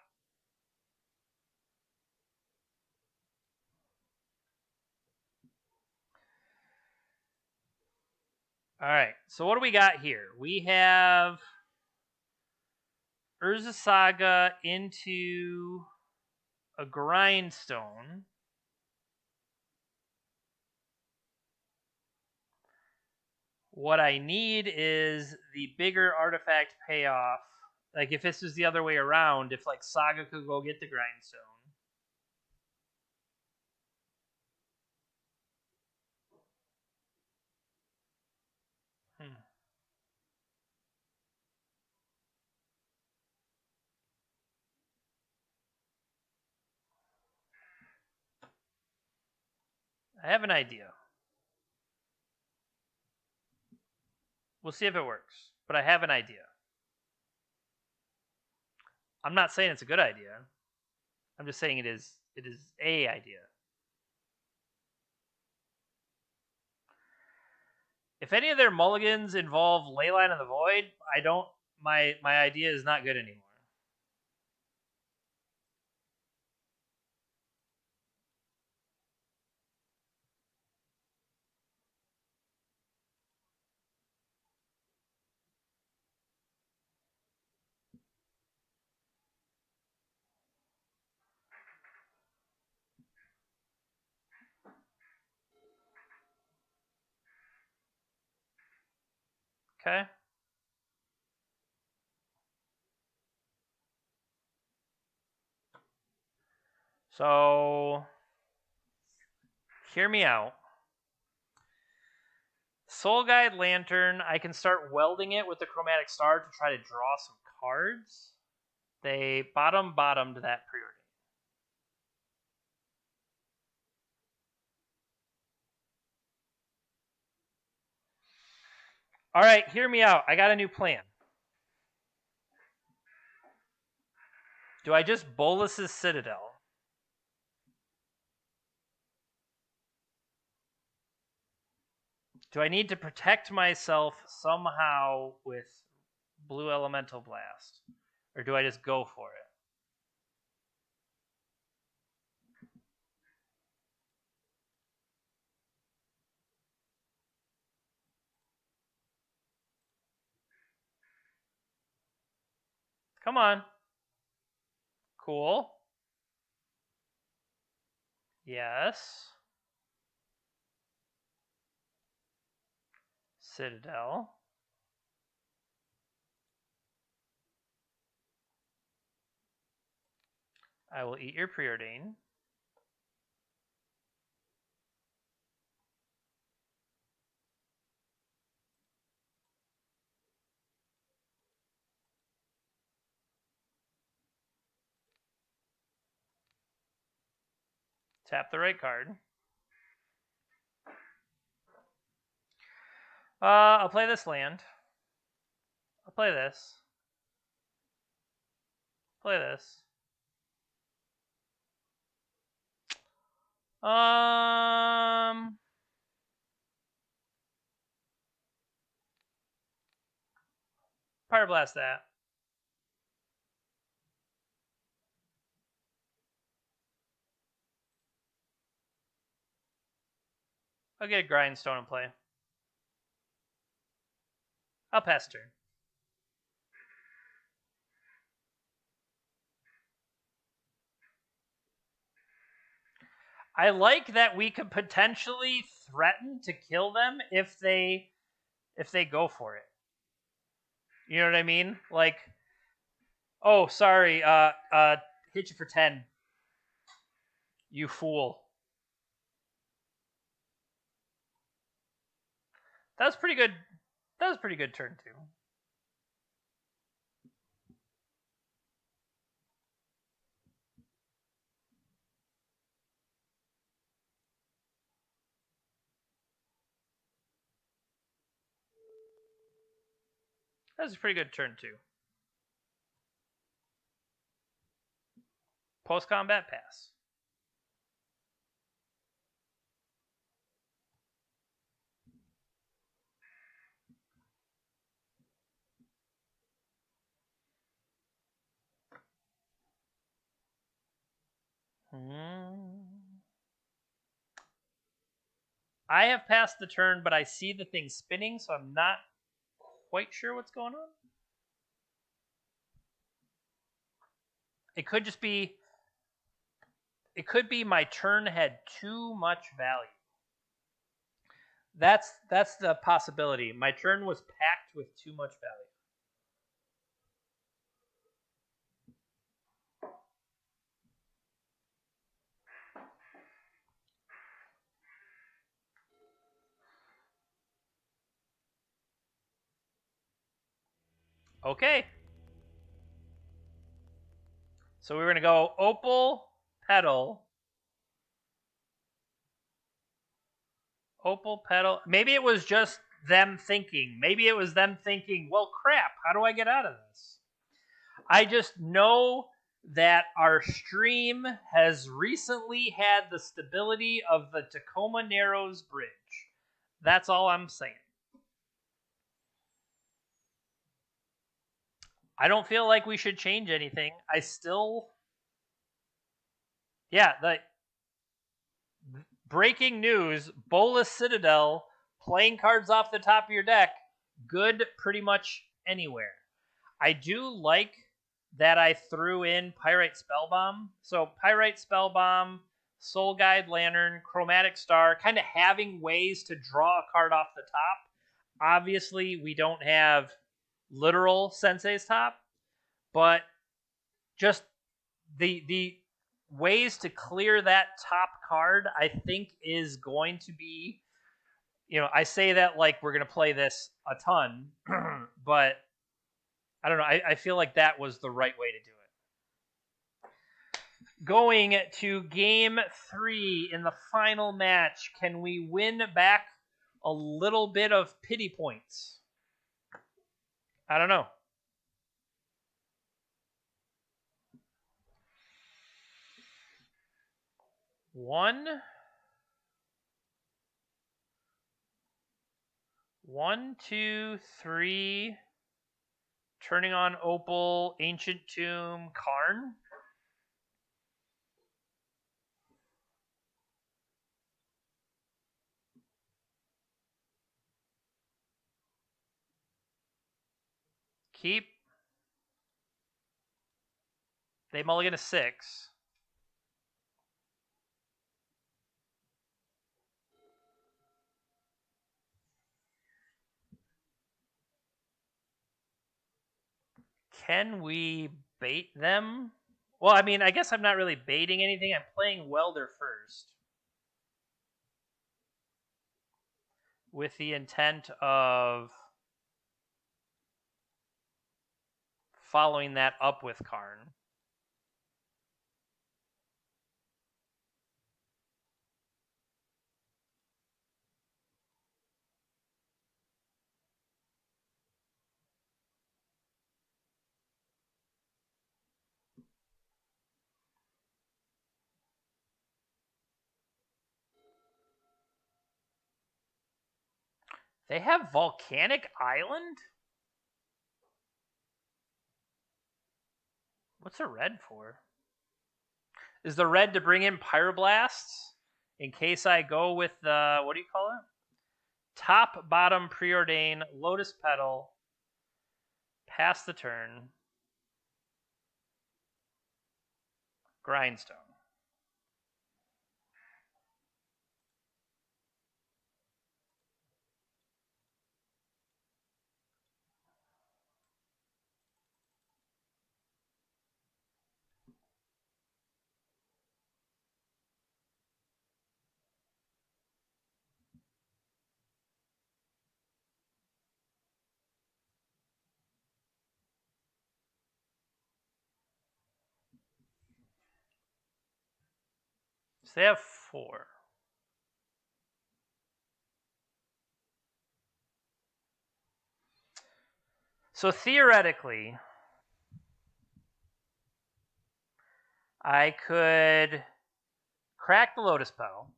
[SPEAKER 1] Alright, so what do we got here? We have Urza Saga into a Grindstone. What I need is the bigger artifact payoff. Like, if this was the other way around, if, like, Saga could go get the Grindstone. I have an idea. We'll see if it works. But I have an idea. I'm not saying it's a good idea. I'm just saying it is a idea. If any of their mulligans involve Leyline of the Void, my idea is not good anymore. Okay? So, hear me out. Soul Guide Lantern, I can start welding it with the Chromatic Star to try to draw some cards. They bottomed that priority. All right, hear me out. I got a new plan. Do I just Bolas' Citadel? Do I need to protect myself somehow with Blue Elemental Blast? Or do I just go for it? Come on. Cool. Yes. Citadel. I will eat your preordain. Tap the right card. I'll play this land. I'll play this. Play this. Pyroblast that. I'll get a grindstone and play. I'll pass turn. I like that we could potentially threaten to kill them if they go for it. You know what I mean? Like, oh, sorry, hit you for 10. You fool. That was pretty good. That was a pretty good turn too. That was a pretty good turn too. Post combat pass. I have passed the turn, but I see the thing spinning, so I'm not quite sure what's going on. It could just be. It could be my turn had too much value. That's the possibility. My turn was packed with too much value. Okay. So we're going to go Opal, Petal. Opal, Petal. Maybe it was just them thinking. Maybe it was them thinking, well, crap, how do I get out of this? I just know that our stream has recently had the stability of the Tacoma Narrows Bridge. That's all I'm saying. I don't feel like we should change anything. I still... Yeah, the breaking news, Bolas Citadel, playing cards off the top of your deck, good pretty much anywhere. I do like that I threw in Pyrite Spellbomb. So Pyrite Spellbomb, Soul Guide Lantern, Chromatic Star, kind of having ways to draw a card off the top. Obviously, we don't have literal Sensei's top, but just the ways to clear that top card, I think, is going to be, I say that like we're going to play this a ton, but I don't know. I feel like that was the right way to do it. Going to game 3 in the final match. Can we win back a little bit of pity points? I don't know. One, 2, 3. Turning on Opal, Ancient Tomb, Karn. Keep. They mulligan a 6. Can we bait them? Well, I mean, I guess I'm not really baiting anything. I'm playing Welder first. With the intent of following that up with Karn. They have Volcanic Island? What's the red for? Is the red to bring in Pyroblasts? in case I go with the, what do you call it? Top, bottom, preordain, Lotus Petal, pass the turn, Grindstone. So they have 4. So theoretically, I could crack the Lotus Petal,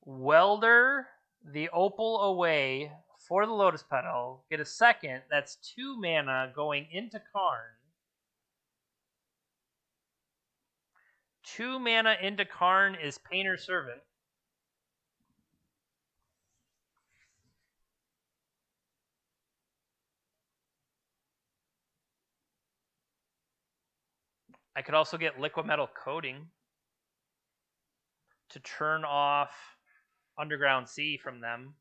[SPEAKER 1] Welder the Opal away for the Lotus Petal, get a second, that's 2 mana going into Karn. 2 mana into Karn is Painter Servant. I could also get Liquid Metal Coating to turn off Underground Sea from them.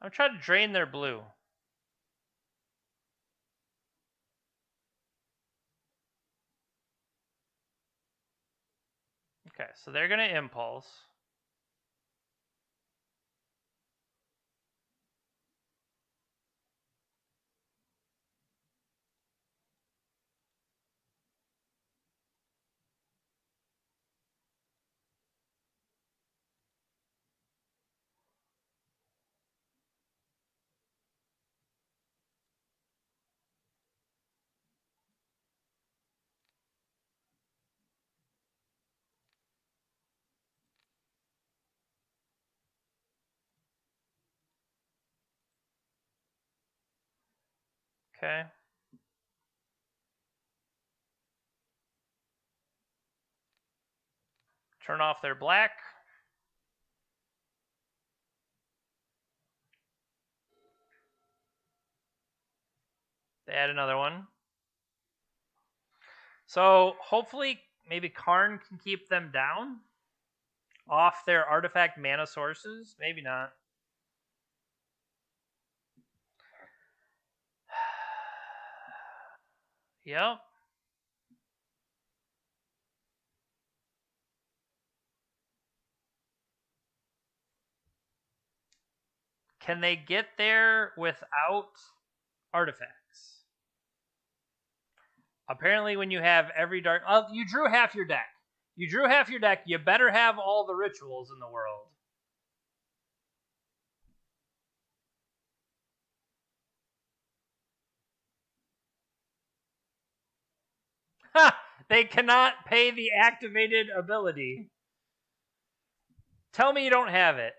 [SPEAKER 1] I'm trying to drain their blue. Okay, so they're going to Impulse. Okay. Turn off their black. They add another one. So hopefully maybe Karn can keep them down off their artifact mana sources. Maybe not. Yep. Can they get there without artifacts? Apparently, when you have every dark... Oh, you drew half your deck. You drew half your deck. You better have all the rituals in the world. Ha! They cannot pay the activated ability. Tell me you don't have it.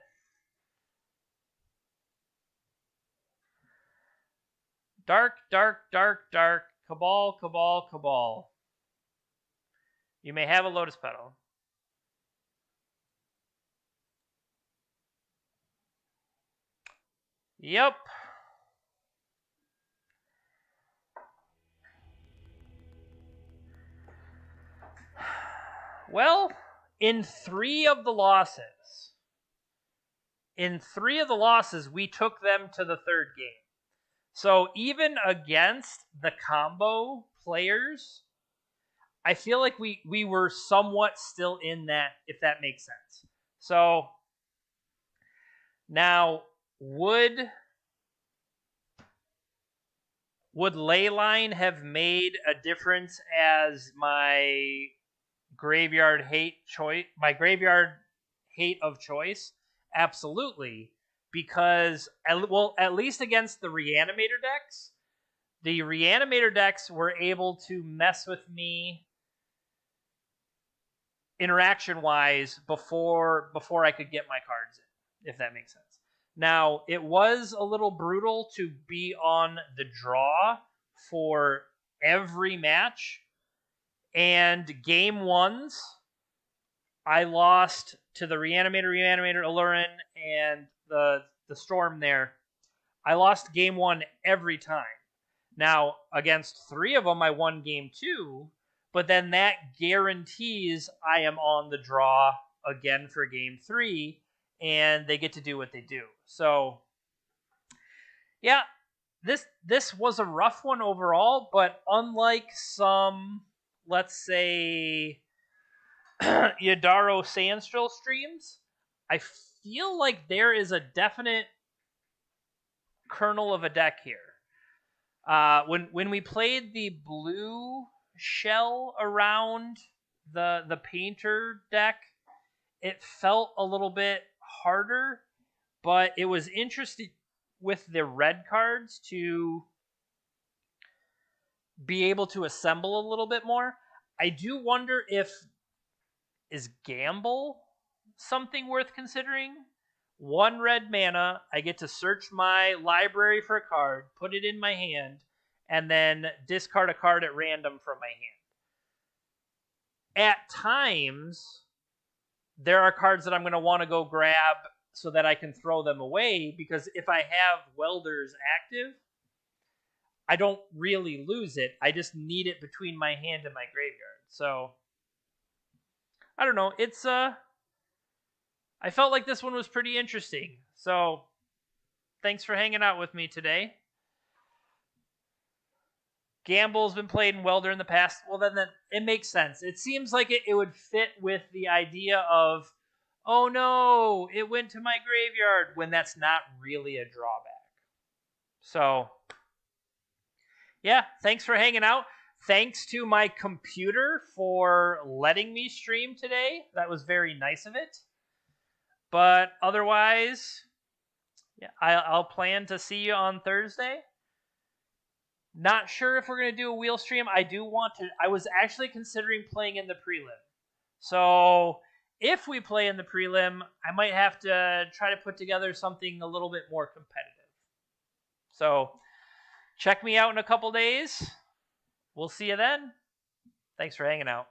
[SPEAKER 1] Dark, dark, dark, dark. Cabal, cabal, cabal. You may have a Lotus Petal. Yep. Well, in 3 of the losses, we took them to the 3rd game. So even against the combo players, I feel like we were somewhat still in that, if that makes sense. So now, would Leyline have made a difference as my graveyard hate of choice? Absolutely. because, at least against the Reanimator decks, the Reanimator decks were able to mess with me interaction-wise before I could get my cards in, if that makes sense. Now, it was a little brutal to be on the draw for every match, and game ones, I lost to the Reanimator, Aluren, and the Storm there. I lost game one every time. Now, against three of them, I won game two, but then that guarantees I am on the draw again for game three, and they get to do what they do. So, yeah, this was a rough one overall, but unlike some, let's say, Yadaro Sandstrill streams, I feel like there is a definite kernel of a deck here. When we played the blue shell around the painter deck, it felt a little bit harder, but it was interesting with the red cards to be able to assemble a little bit more. I do wonder if is Gamble something worth considering? 1 red mana, I get to search my library for a card, put it in my hand, and then discard a card at random from my hand. At times, there are cards that I'm going to want to go grab so that I can throw them away, because if I have Welders active, I don't really lose it. I just need it between my hand and my graveyard. So, I don't know. It's I felt like this one was pretty interesting. So, thanks for hanging out with me today. Gamble's been played in Welder in the past. Well, then it makes sense. It seems like it would fit with the idea of, oh no, it went to my graveyard, when that's not really a drawback. So, yeah, thanks for hanging out. Thanks to my computer for letting me stream today. That was very nice of it. But otherwise, yeah, I'll plan to see you on Thursday. Not sure if we're going to do a wheel stream. I was actually considering playing in the prelim. So if we play in the prelim, I might have to try to put together something a little bit more competitive. So check me out in a couple days. We'll see you then. Thanks for hanging out.